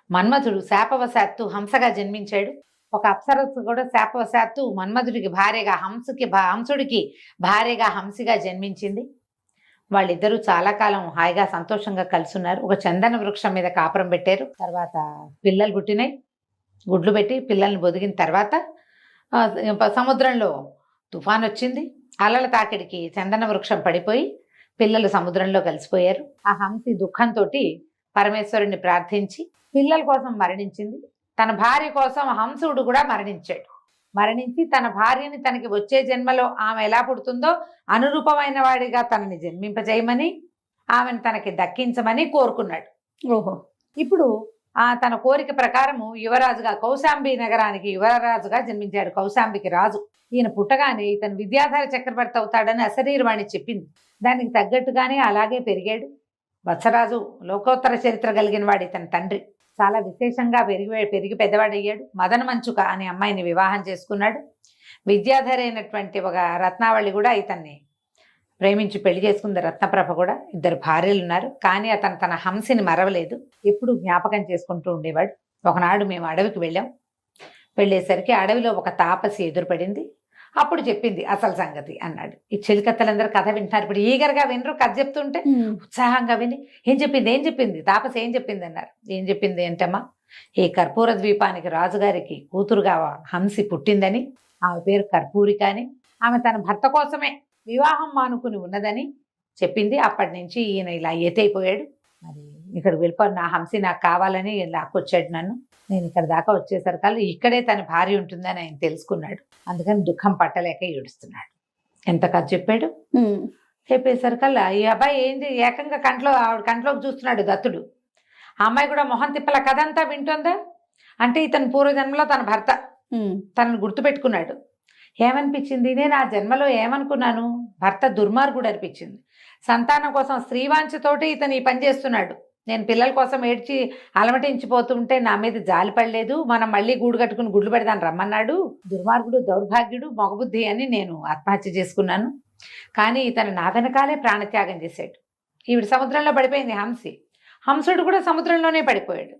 మన్మథుడు శాపవశాత్తు హంసగా జన్మించాడు. ఒక అప్సరస్సు కూడా శాపవశాత్తు మన్మథుడికి భార్యగా హంసుడికి భార్యగా హంసిగా జన్మించింది. వాళ్ళిద్దరూ చాలా కాలం హాయిగా సంతోషంగా కలిసి ఉన్నారు. ఒక చందన వృక్షం మీద కాపురం పెట్టారు. తర్వాత పిల్లలు పుట్టినాయి. గుడ్లు పెట్టి పిల్లల్ని బొదిగిన తర్వాత సముద్రంలో తుఫాన్ వచ్చింది. అలల తాకిడికి చందన వృక్షం పడిపోయి పిల్లలు సముద్రంలో కలిసిపోయారు. ఆ హంసి దుఃఖంతో పరమేశ్వరుణ్ణి ప్రార్థించి పిల్లల కోసం మరణించింది. తన భార్య కోసం హంసుడు కూడా మరణించాడు. మరణించి తన భార్యని తనకి వచ్చే జన్మలో ఆమె ఎలా పుడుతుందో అనురూపమైన వాడిగా తనని జన్మింపజేయమని, ఆమెను తనకి దక్కించమని కోరుకున్నాడు. ఓహో. ఇప్పుడు తన కోరిక ప్రకారము యువరాజుగా కౌశాంబి నగరానికి యువరాజుగా జన్మించాడు. కౌశాంబికి రాజు. ఈయన పుట్టగానే ఇతను విద్యాధర చక్రవర్తి అవుతాడని అశరీరవాణి చెప్పింది. దానికి తగ్గట్టుగానే అలాగే పెరిగాడు. వత్సరాజు లోకోత్తర చరిత్ర కలిగిన వాడు ఇతని తండ్రి. చాలా విశేషంగా పెరిగి పెద్దవాడయ్యాడు. మదన మంచుక అనే అమ్మాయిని వివాహం చేసుకున్నాడు. విద్యాధర అయినటువంటి ఒక రత్నావళి కూడా ఇతన్ని ప్రేమించి పెళ్లి చేసుకుంది. రత్నప్రభ కూడా. 2 భార్యలు ఉన్నారు. కానీ అతను తన హంసిని మరవలేదు. ఎప్పుడు జ్ఞాపకం చేసుకుంటూ ఉండేవాడు. ఒకనాడు మేము అడవికి వెళ్ళాం. వెళ్ళేసరికి అడవిలో ఒక తాపసి ఎదురుపడింది. అప్పుడు చెప్పింది అసలు సంగతి అన్నాడు. ఈ చెలికత్తలందరూ కథ వింటున్నారు. ఇప్పుడు ఈగర్గా వినరు. కథ చెప్తుంటే ఉత్సాహంగా విని ఏం చెప్పింది తాపసి ఏం చెప్పింది అన్నారు. ఏం చెప్పింది ఏంటమ్మా, ఈ కర్పూర ద్వీపానికి రాజుగారికి కూతురుగా హంసి పుట్టిందని, ఆమె పేరు కర్పూరిక అని, ఆమె తన భర్త కోసమే వివాహం మానుకుని ఉన్నదని చెప్పింది. అప్పటి నుంచి ఈయన ఇలా ఎతైపోయాడు. మరి ఇక్కడికి వెళ్ళిపోయి నా హంసి నాకు కావాలని లాక్కొచ్చాడు నన్ను. నేను ఇక్కడ దాకా వచ్చేసరికల్లా ఇక్కడే తన భార్య ఉంటుందని ఆయన తెలుసుకున్నాడు. అందుకని దుఃఖం పట్టలేక ఏడుస్తున్నాడు. ఎంత కథ చెప్పాడు. చెప్పేసరికల్లా ఈ అబ్బాయి ఏంటి ఏకంగా ఆవిడ కంట్లోకి చూస్తున్నాడు దత్తుడు. ఆ అమ్మాయి కూడా మొహం తిప్పల కథ అంతా వింటుందా. అంటే ఇతను పూర్వజన్మలో తన భర్త తనను గుర్తుపెట్టుకున్నాడు. ఏమనిపించింది, నేను ఆ జన్మలో ఏమనుకున్నాను, భర్త దుర్మార్గుడు అనిపించింది. సంతానం కోసం స్త్రీవాంఛతోటి ఇతను ఈ పని చేస్తున్నాడు. నేను పిల్లల కోసం ఏడ్చి అలమటించిపోతుంటే నా మీద జాలి పడలేదు. మనం మళ్ళీ గూడు కట్టుకుని గుడ్లు పెడదాన్ని రమ్మన్నాడు. దుర్మార్గుడు, దౌర్భాగ్యుడు, మగబుద్ధి అని నేను ఆత్మహత్య చేసుకున్నాను. కానీ ఇతను నా వెనకాలే ప్రాణత్యాగం చేశాడు. ఈవిడ సముద్రంలో పడిపోయింది హంసుడు కూడా సముద్రంలోనే పడిపోయాడు.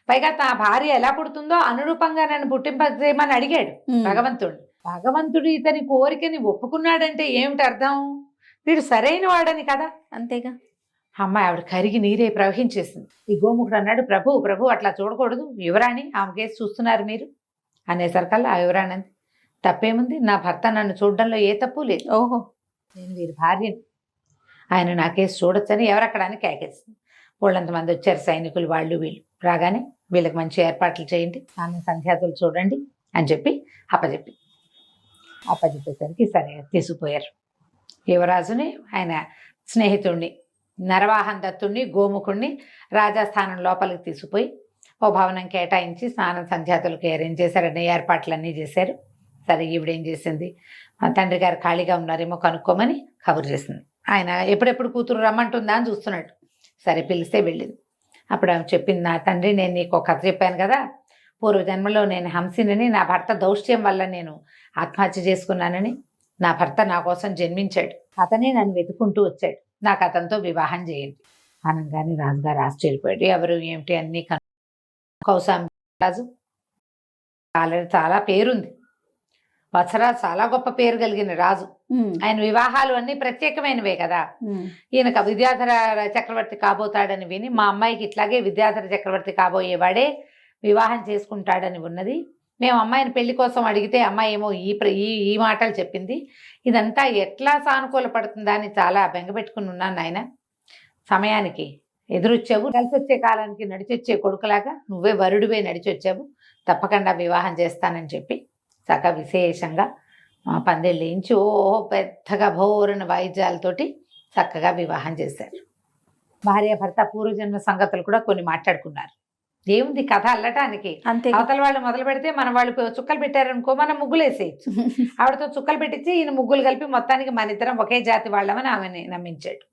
పైగా తన భార్య ఎలా పుడుతుందో అనురూపంగా నన్ను పుట్టింపజేయమని అడిగాడు భగవంతుడు ఇతని కోరికని ఒప్పుకున్నాడంటే ఏమిటి అర్థం, వీడు సరైన వాడని కదా. అంతేగా. అమ్మాయి ఆవిడ కరిగి నీరే ప్రవహించేసింది. ఈ గోముఖుడు అన్నాడు, ప్రభు అట్లా చూడకూడదు, యువరాణి ఆమె కేసు చూస్తున్నారు మీరు అనేసరికల్లా ఆ యువరాణి అంది, తప్పేముంది, నా భర్త నన్ను చూడడంలో ఏ తప్పు లేదు. ఓహో, నేను వీరి భార్యని, ఆయన నా కేసు చూడొచ్చని ఎవరక్కడ అని కేకేసింది. వాళ్ళంతమంది వచ్చారు సైనికులు, వాళ్ళు వీళ్ళు. రాగానే వీళ్ళకి మంచి ఏర్పాట్లు చేయండి, ఆమె సంధ్యాతులు చూడండి అని చెప్పి అప్పచెప్పేసరికి సరే తీసుకుపోయారు. యువరాజుని ఆయన స్నేహితుడిని నరవాహన దత్తుడిని గోముఖుడిని రాజాస్థానం లోపలికి తీసుకుపోయి ఓ భవనం కేటాయించి స్నానం సంధ్యాతులకు అరేంజ్ చేశారని ఏర్పాట్లన్నీ చేశారు. సరే ఈవిడేం చేసింది, తండ్రి గారు ఖాళీగా ఉన్నారేమో కనుక్కోమని కబురు చేసింది. ఆయన ఎప్పుడెప్పుడు కూతురు రమ్మంటుందా అని చూస్తున్నాడు. సరే పిలిస్తే వెళ్ళింది. అప్పుడు ఆమె చెప్పింది, నా తండ్రి నేను నీకు ఒక కథ చెప్పాను కదా, పూర్వజన్మలో నేను హంసినని, నా భర్త దౌష్ట్యం వల్ల నేను ఆత్మహత్య చేసుకున్నానని, నా భర్త నా కోసం జన్మించాడు, అతనే నన్ను వెతుకుంటూ వచ్చాడు, నాకు అతనితో వివాహం చేయండి అనగానే రాజుగారు ఆశ్చర్యపోయాడు. ఎవరు ఏమిటి అన్నీ కౌశాంబి రాజు ఆల్రెడీ చాలా పేరుంది. వత్సరాజు చాలా గొప్ప పేరు కలిగిన రాజు. ఆయన వివాహాలు అన్నీ ప్రత్యేకమైనవే కదా. ఈయనకు విద్యాధర చక్రవర్తి కాబోతాడని విని, మా అమ్మాయికి ఇట్లాగే విద్యాధర చక్రవర్తి కాబోయేవాడే వివాహం చేసుకుంటాడని ఉన్నది. మేము అమ్మాయిని పెళ్లి కోసం అడిగితే అమ్మాయి ఏమో ఈ మాటలు చెప్పింది. ఇదంతా ఎట్లా సానుకూల పడుతుందా అని చాలా బెంగపెట్టుకుని ఉన్నాను ఆయన. సమయానికి ఎదురొచ్చావు, కలిసి వచ్చే కాలానికి నడిచొచ్చే కొడుకులాగా నువ్వే వరుడివే నడిచొచ్చావు, తప్పకుండా వివాహం చేస్తానని చెప్పి చక్కగా విశేషంగా పందిళ్ళు వేయించి పెద్దగా భోరున వాయిద్యాలతోటి చక్కగా వివాహం చేశారు. భార్య భర్త పూర్వజన్మ సంగతులు కూడా కొన్ని మాట్లాడుకున్నారు. ఏముంది కథ అల్లటానికి. అవతల వాళ్ళు మొదలు పెడితే మన వాళ్ళు చుక్కలు పెట్టారనుకో, మనం ముగ్గులు వేసేయచ్చు. ఆవిడతో చుక్కలు పెట్టించి ఈయన ముగ్గులు కలిపి మొత్తానికి మన ఇద్దరం ఒకే జాతి వాళ్ళమని ఆమెని నమ్మించాడు.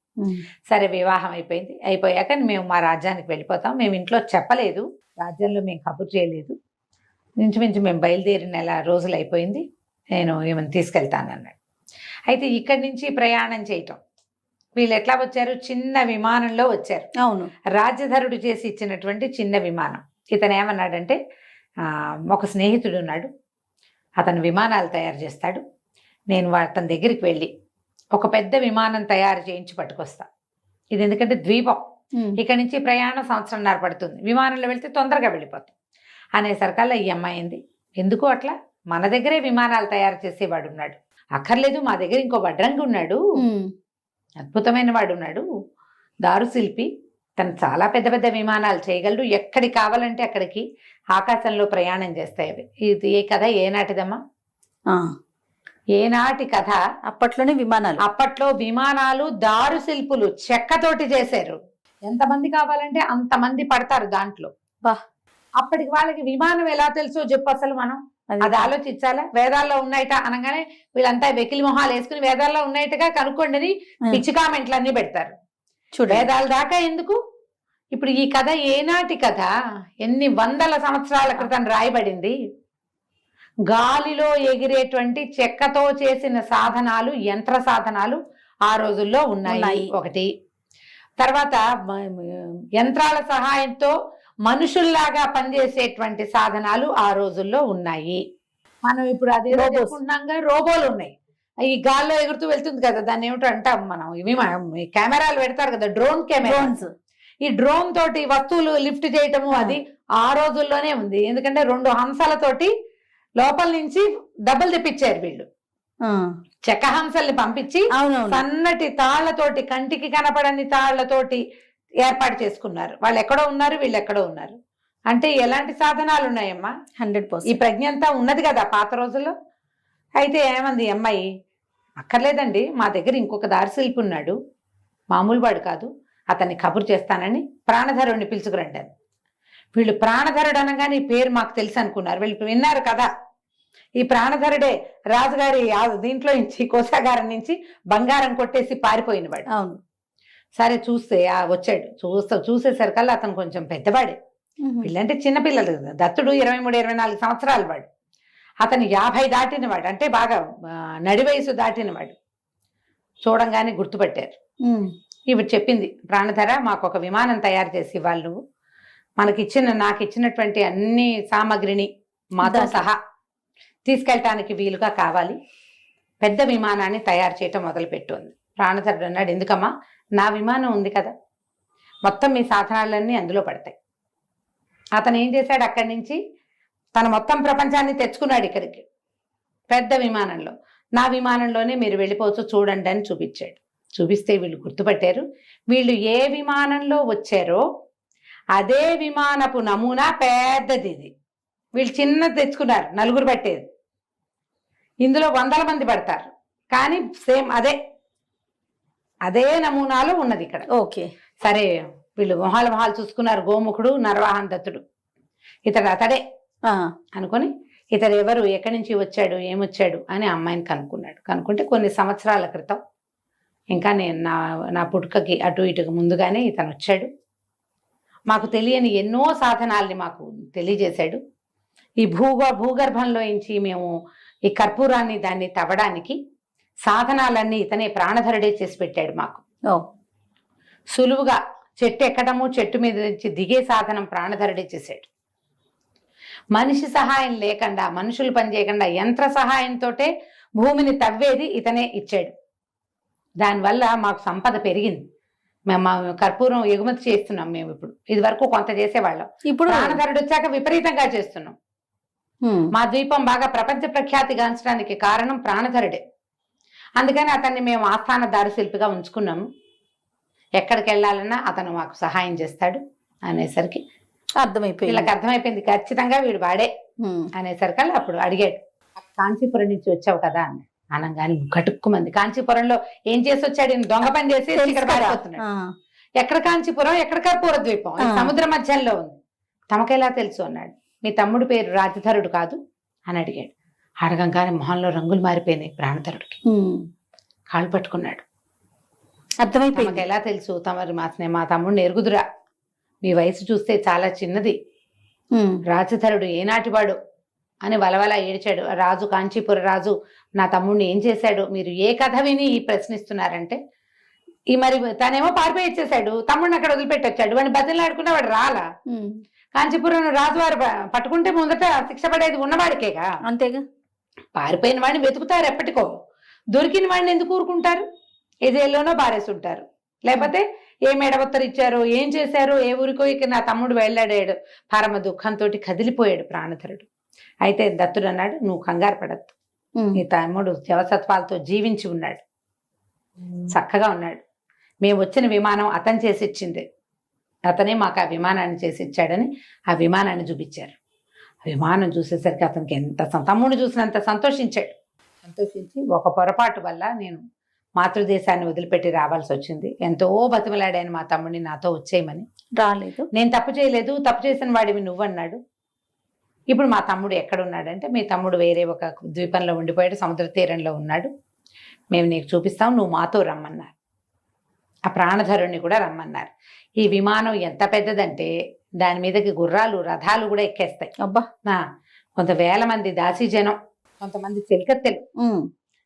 సరే వివాహం అయిపోయింది. అయిపోయాక మేము మా రాజ్యానికి వెళ్ళిపోతాం. మేము ఇంట్లో చెప్పలేదు, రాజ్యంలో మేము కబురు చేయలేదు. ఇంచుమించు మేము బయలుదేరి నెల రోజులు అయిపోయింది. నేను ఏమైనా తీసుకెళ్తానన్నాడు. అయితే ఇక్కడి నుంచి ప్రయాణం చేయటం, వీళ్ళు ఎట్లా వచ్చారు, చిన్న విమానంలో వచ్చారు. అవును, రాజ్యధరుడు చేసి ఇచ్చినటువంటి చిన్న విమానం. ఇతను ఏమన్నాడంటే, ఒక స్నేహితుడు ఉన్నాడు, అతను విమానాలు తయారు చేస్తాడు, నేను అతని దగ్గరికి వెళ్ళి ఒక పెద్ద విమానం తయారు చేయించి పట్టుకొస్తా. ఇది ఎందుకంటే ద్వీపం, ఇక్కడి నుంచి ప్రయాణం సంవత్సరంన్నర పడుతుంది, విమానంలో వెళ్తే తొందరగా వెళ్ళిపోతాం అనేసరికల్లా ఈ అమ్మాయి అయింది, ఎందుకు అట్లా, మన దగ్గరే విమానాలు తయారు చేసేవాడు ఉన్నాడు, అక్కర్లేదు మా దగ్గర ఇంకో వడ్రంగి ఉన్నాడు, అద్భుతమైన వాడు ఉన్నాడు, దారు శిల్పి, తను చాలా పెద్ద పెద్ద విమానాలు చేయగలడు, ఎక్కడికి కావాలంటే అక్కడికి ఆకాశంలో ప్రయాణం చేస్తాయి అవి. ఇది ఏ కథ ఏనాటిదమ్మా? ఏనాటి కథ? అప్పట్లోనే విమానాలు. అప్పట్లో విమానాలు దారు శిల్పులు చెక్కతోటి చేశారు. ఎంతమంది కావాలంటే అంతమంది పడతారు దాంట్లో. అప్పటికి వాళ్ళకి విమానం ఎలా తెలుసో చెప్పు అసలు. మనం అది ఆలోచించాలా? వేదాల్లో ఉన్నాయిట అనగానే వీళ్ళంతా వెకిలి మొహాలు వేసుకుని వేదాల్లో ఉన్నాయిటగా కనుక్కోండి అని పిచ్చి కామెంట్లు అన్ని పెడతారు. వేదాల దాకా ఎందుకు? ఇప్పుడు ఈ కథ ఏనాటి కథ? ఎన్ని వందల సంవత్సరాల క్రితం రాయబడింది. గాలిలో ఎగిరేటువంటి చెక్కతో చేసిన సాధనాలు, యంత్ర సాధనాలు ఆ రోజుల్లో ఉన్నాయి ఒకటి. తర్వాత యంత్రాల సహాయంతో మనుషుల్లాగా పనిచేసేటువంటి సాధనాలు ఆ రోజుల్లో ఉన్నాయి. మనం ఇప్పుడు అదే చెప్పుకుంటున్నాగా రోబోలు ఉన్నాయి. ఈ గాల్లో ఎగురుతూ వెళ్తుంది కదా, దాన్ని ఏమిటో అంటాం మనం. ఇవి కెమెరాలు పెడతారు కదా, డ్రోన్ కెమెరాస్. ఈ డ్రోన్ తోటి వస్తువులు లిఫ్ట్ చేయటము అది ఆ రోజుల్లోనే ఉంది. ఎందుకంటే 2 హంసలతోటి లోపల నుంచి డబ్బులు తెప్పించారు వీళ్ళు. చెక్క హంసల్ని పంపించి సన్నటి తాళ్లతోటి, కంటికి కనపడని తాళ్లతోటి ఏర్పాటు చేసుకున్నారు. వాళ్ళు ఎక్కడో ఉన్నారు, వీళ్ళు ఎక్కడో ఉన్నారు. అంటే ఎలాంటి సాధనాలు ఉన్నాయమ్మా? 100%. ఈ ప్రజ్ఞ అంతా ఉన్నది కదా పాత రోజుల్లో. అయితే ఏమంది అమ్మాయి, అక్కర్లేదండి మా దగ్గర ఇంకొక దారిశిల్పి ఉన్నాడు, మామూలు వాడు కాదు, అతన్ని కబురు చేస్తానని ప్రాణధరుడిని పిలుచుకురండి అని. వీళ్ళు ప్రాణధరుడు అనగానే ఈ పేరు మాకు తెలుసు అనుకున్నారు. వీళ్ళు విన్నారు కదా, ఈ ప్రాణధరుడే రాజుగారి దీంట్లో నుంచి, కోశాగారం నుంచి బంగారం కొట్టేసి పారిపోయిన వాడు. అవును. సరే చూస్తే వచ్చాడు. చూసేసరికల్లా అతను కొంచెం పెద్దవాడే. వీళ్ళంటే చిన్నపిల్లలు. దత్తుడు 23-24 సంవత్సరాల వాడు. అతను 50 దాటిన వాడు, అంటే బాగా నడి వయసు దాటిన వాడు. చూడంగానే గుర్తుపట్టారు. ఇవి చెప్పింది, ప్రాణధర మాకు ఒక విమానం తయారు చేసి వాళ్ళు నాకు ఇచ్చినటువంటి అన్ని సామాగ్రిని మాతో సహా తీసుకెళ్ళటానికి వీలుగా కావాలి, పెద్ద విమానాన్ని తయారు చేయటం మొదలుపెట్టింది. ప్రాణధరుడు అన్నాడు, ఎందుకమ్మా, నా విమానం ఉంది కదా, మొత్తం మీ సాధనాలన్నీ అందులో పడతాయి. అతను ఏం చేశాడు, అక్కడి నుంచి తన మొత్తం ప్రపంచాన్ని తెచ్చుకున్నాడు ఇక్కడికి పెద్ద విమానంలో. నా విమానంలోనే మీరు వెళ్ళిపోవచ్చు చూడండి అని చూపించాడు. చూపిస్తే వీళ్ళు గుర్తుపట్టారు. వీళ్ళు ఏ విమానంలో వచ్చారో అదే విమానపు నమూనా పెద్దది ఇది. వీళ్ళు చిన్నది తెచ్చుకున్నారు, 4 పట్టేది. ఇందులో 100 మంది పడతారు, కానీ సేమ్ అదే నమూనాలో ఉన్నది ఇక్కడ. ఓకే సరే, వీళ్ళు మొహాలు చూసుకున్నారు. గోముఖుడు, నరవాహన దత్తుడు. అతడే అనుకొని ఇతడు ఎవరు, ఎక్కడి నుంచి వచ్చాడు, ఏమొచ్చాడు అని అమ్మాయిని కనుక్కుంటే కొన్ని సంవత్సరాల క్రితం, ఇంకా నేను నా పుట్టుకకి అటు ఇటుకు ముందుగానే ఇతను వచ్చాడు. మాకు తెలియని ఎన్నో సాధనాల్ని మాకు తెలియజేశాడు. ఈ భూగర్భంలో నుంచి మేము ఈ కర్పూరాన్ని దాన్ని తవ్వడానికి సాధనాలన్నీ ఇతనే ప్రాణధరుడే చేసి పెట్టాడు మాకు. సులువుగా చెట్టు ఎక్కడము, చెట్టు మీద నుంచి దిగే సాధనం ప్రాణధరుడే చేశాడు. మనిషి సహాయం లేకుండా, మనుషులు పనిచేయకుండా యంత్ర సహాయంతో భూమిని తవ్వేది ఇతనే ఇచ్చాడు. దానివల్ల మాకు సంపద పెరిగింది. మేము కర్పూరం ఎగుమతి చేస్తున్నాం. మేము ఇప్పుడు ఇది వరకు కొంత చేసేవాళ్ళం, ఇప్పుడు ప్రాణధరుడు వచ్చాక విపరీతంగా చేస్తున్నాం. మా ద్వీపం బాగా ప్రపంచ ప్రఖ్యాతి గాంచడానికి కారణం ప్రాణధరుడే. అందుకని అతన్ని మేము ఆస్థాన దారిశిల్పిగా ఉంచుకున్నాము. ఎక్కడికి వెళ్ళాలన్నా అతను మాకు సహాయం చేస్తాడు అనేసరికి వీళ్ళకి అర్థమైపోయింది, ఖచ్చితంగా వీడు వాడే అనేసరికి అప్పుడు అడిగాడు, కాంచీపురం నుంచి వచ్చావు కదా అని అనగానే గటుక్కుమంది. కాంచీపురంలో ఏం చేసి వచ్చాడు, దొంగ పని చేసి ఇక్కడ పారిపోతున్నాడు. ఎక్కడ కాంచీపురం, ఎక్కడ కర్పూర ద్వీపం, సముద్ర మధ్యంలో ఉంది. తమకెలా తెలుసు అన్నాడు. మీ తమ్ముడు పేరు రాజధరుడు కాదు అని అడిగాడు. అడగంగానే మొహంలో రంగులు మారిపోయినాయి ప్రాణధరుడికి. కాళ్ళు పట్టుకున్నాడు. అర్థమైపోయింది. ఎలా తెలుసు, తమరి మా తమ్ముడిని ఎరుగుదురా, మీ వయసు చూస్తే చాలా చిన్నది, రాజధరుడు ఏనాటివాడు అని వలవల ఏడ్చాడు. రాజు, కాంచీపుర రాజు నా తమ్ముడిని ఏం చేశాడు, మీరు ఏ కథ విని ప్రశ్నిస్తున్నారంటే, ఈ మరి తనేమో పారిపోయి ఇచ్చేసాడు, తమ్ముడిని అక్కడ వదిలిపెట్టొచ్చాడు, వాడిని బతిలాడుకున్నా వాడు రాలా. కాంచీపురం రాజువారు పట్టుకుంటే ముందట శిక్ష పడేది ఉన్నవాడికేగా, అంతేగా. పారిపోయిన వాడిని వెతుకుతారు ఎప్పటికో, దొరికిన వాడిని ఎందుకు ఊరుకుంటారు, ఏ జైల్లోనో బారేస్తుంటారు. లేకపోతే ఏ మెడబొత్తరు ఇచ్చారో, ఏం చేశారో, ఏ ఊరికో ఇక నా తమ్ముడు వెళ్ళాడాడు. పరమ దుఃఖంతో కదిలిపోయాడు ప్రాణధరుడు. అయితే దత్తుడు అన్నాడు, నువ్వు కంగారు పడద్దు, నీ తమ్ముడు జవసత్వాలతో జీవించి ఉన్నాడు, చక్కగా ఉన్నాడు. మేము వచ్చిన విమానం అతను చేసి ఇచ్చింది, అతనే మాకు ఆ విమానాన్ని చేసి ఇచ్చాడని ఆ విమానాన్ని చూపించారు. ఆ విమానం చూసేసరికి అతనికి తమ్ముడిని చూసినంత సంతోషించాడు. సంతోషించి ఒక పొరపాటు వల్ల నేను మాతృదేశాన్ని వదిలిపెట్టి రావాల్సి వచ్చింది. ఎంతో బతిమలాడాను మా తమ్ముడిని నాతో వచ్చేయమని. రాలేదు. నేను తప్పు చేయలేదు, తప్పు చేసిన వాడివి నువ్వన్నాడు. ఇప్పుడు మా తమ్ముడు ఎక్కడున్నాడంటే, మీ తమ్ముడు వేరే ఒక ద్వీపంలో ఉండిపోయాడు, సముద్ర తీరంలో ఉన్నాడు, మేము నీకు చూపిస్తాం, నువ్వు మాతో రమ్మన్నారు. ఆ ప్రాణధరుణ్ణి కూడా రమ్మన్నారు. ఈ విమానం ఎంత పెద్దదంటే దాని మీదకి గుర్రాలు రథాలు కూడా ఎక్కేస్తాయి. అబ్బా. కొంత వేల మంది దాసీ జనం, కొంతమంది చెలికత్తెలు,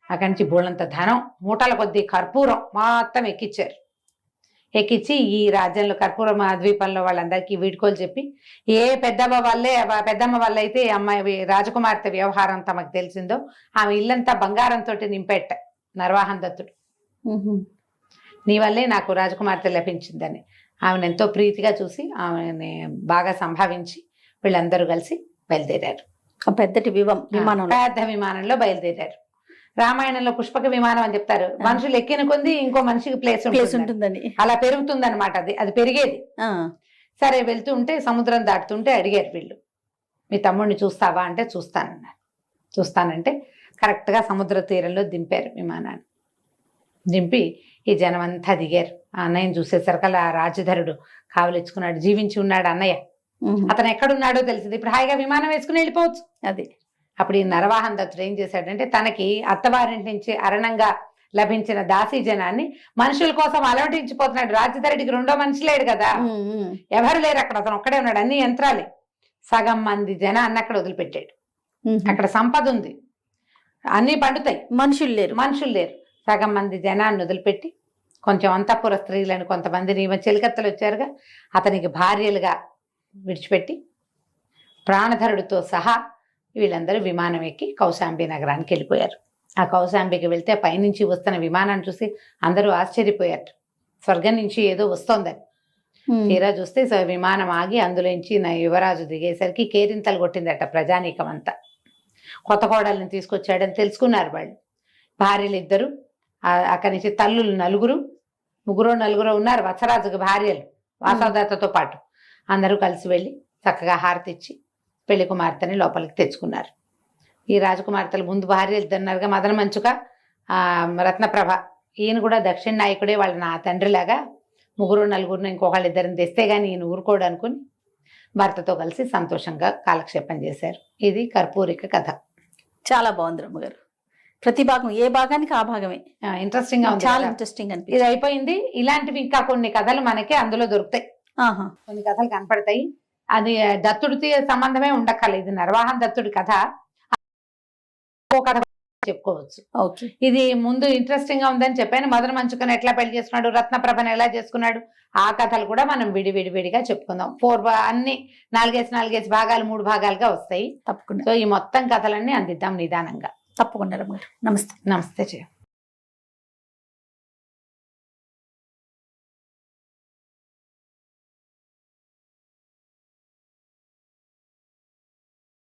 అక్కడి నుంచి బోళ్ళంత ధనం, మూటల కొద్దీ కర్పూరం మొత్తం ఎక్కించారు. ఎక్కించి ఈ రాజ్యంలో కర్పూరం ద్వీపంలో వాళ్ళందరికీ వీడ్కోలు చెప్పి, ఏ పెద్దమ్మ వల్ల అయితే అమ్మాయి రాజకుమార్తె వ్యవహారం తమకు తెలిసిందో ఆమె ఇల్లంతా బంగారంతో నింపెట్ట నరవాహన్ దత్తుడు. నీ వల్లే నాకు రాజకుమార్తె లభించిందని ఆమెను ఎంతో ప్రీతిగా చూసి ఆమెని బాగా సంభావించి వీళ్ళందరూ కలిసి బయలుదేరారు. పెద్ద విమానంలో బయలుదేరారు. రామాయణంలో పుష్పక విమానం అని చెప్తారు. మనుషులు ఎక్కిన కొంది ఇంకో మనిషికి ప్లేస్ ఉంటుందని, అలా పెరుగుతుంది అనమాట. అది పెరిగేది. సరే, వెళ్తూ ఉంటే సముద్రం దాటుతుంటే అడిగారు వీళ్ళు, మీ తమ్ముడిని చూస్తావా అంటే చూస్తానన్నారు. చూస్తానంటే కరెక్ట్గా సముద్ర తీరంలో దింపారు విమానాన్ని. దింపి ఈ జనం అంతా దిగారు. ఆ అన్నయ్యని చూసేసరికల్లా ఆ రాజధరుడు కావలిచ్చుకున్నాడు. జీవించి ఉన్నాడు అన్నయ్య, అతను ఎక్కడున్నాడో తెలిసింది. ఇప్పుడు హాయిగా విమానం వేసుకుని వెళ్ళిపోవచ్చు. అది అప్పుడు ఈ నరవాహన్ దత్తుడు ఏం చేశాడంటే, తనకి అత్తవారింటి నుంచి అరణంగా లభించిన దాసీ జనాన్ని మనుషుల కోసం అలవటించిపోతున్నాడు. రాజధరుడికి రెండో మనిషి లేడు కదా, ఎవరు లేరు అక్కడ, అతను ఒక్కడే ఉన్నాడు. అన్ని యంత్రాలే. సగం మంది జనాన్ని అక్కడ వదిలిపెట్టాడు. అక్కడ సంపద ఉంది, అన్ని పండుతాయి, మనుషులు లేరు. సగం మంది జనాన్ని వదిలిపెట్టి కొంచెం అంతఃపుర స్త్రీలను కొంతమందిని చెలికత్తలు వచ్చారుగా అతనికి భార్యలుగా విడిచిపెట్టి ప్రాణధరుడితో సహా వీళ్ళందరూ విమానం ఎక్కి కౌశాంబి నగరానికి వెళ్ళిపోయారు. ఆ కౌశాంబికి వెళ్తే పైనుంచి వస్తున్న విమానాన్ని చూసి అందరూ ఆశ్చర్యపోయారు. స్వర్గం నుంచి ఏదో వస్తోందని. తీరా చూస్తే విమానం ఆగి అందులోంచి నా యువరాజు దిగేసరికి కేరింతలు కొట్టిందట ప్రజానీకం అంతా. కొత్త కోడల్ని తీసుకొచ్చాడని తెలుసుకున్నారు వాళ్ళు. భార్యలు ఇద్దరు, అక్కడి నుంచి తల్లులు ముగ్గురు నలుగురు ఉన్నారు, వత్సరాజుకి భార్యలు వాసవదత్తతో పాటు. అందరూ కలిసి వెళ్ళి చక్కగా హారతి ఇచ్చి పెళ్లి కుమార్తెని లోపలికి తెచ్చుకున్నారు. ఈ రాజకుమార్తెలు ముందు భార్యలు ఇద్దరున్నారుగా, మదన మంచుక, రత్నప్రభ. ఈయన కూడా దక్షిణ నాయకుడే, వాళ్ళ నా తండ్రిలాగా ముగ్గురు నలుగురిని ఇంకొకళ్ళు ఇద్దరిని తెస్తే గానీ ఈయన ఊరుకోడు అనుకుని భర్తతో కలిసి సంతోషంగా కాలక్షేపం చేశారు. ఇది కర్పూరిక కథ. చాలా బాగుంది రమ్మగారు. ప్రతి భాగం ఏ భాగానికి ఆ భాగమే ఇంట్రెస్టింగ్ గా ఉంది. చాలా ఇంట్రెస్టింగ్ అనిపి ఇది అయిపోయింది. ఇలాంటివి ఇంకా కొన్ని కథలు మనకి అందులో దొరుకుతాయి. కొన్ని కథలు కనపడతాయి. అది దత్తుడికి సంబంధమే ఉండక్కర్లేదు. ఇది నరవాహన్ దత్తుడి కథ. ఓ కథ చెప్పుకోవచ్చు. ఓకే, ఇది ముందు ఇంట్రెస్టింగ్ గా ఉందని చెప్పాను. మదన మంచుకని ఎట్లా పెళ్లి చేసుకున్నాడు, రత్నప్రభను ఎలా చేసుకున్నాడు, ఆ కథలు కూడా మనం విడివిడిగా చెప్పుకుందాం. అన్ని 4 భాగాలు 3 భాగాలుగా వస్తాయి తప్పకుండా. సో ఈ మొత్తం కథలన్నీ అందిద్దాం నిదానంగా. తప్పకుండా. నమస్తే. నమస్తే.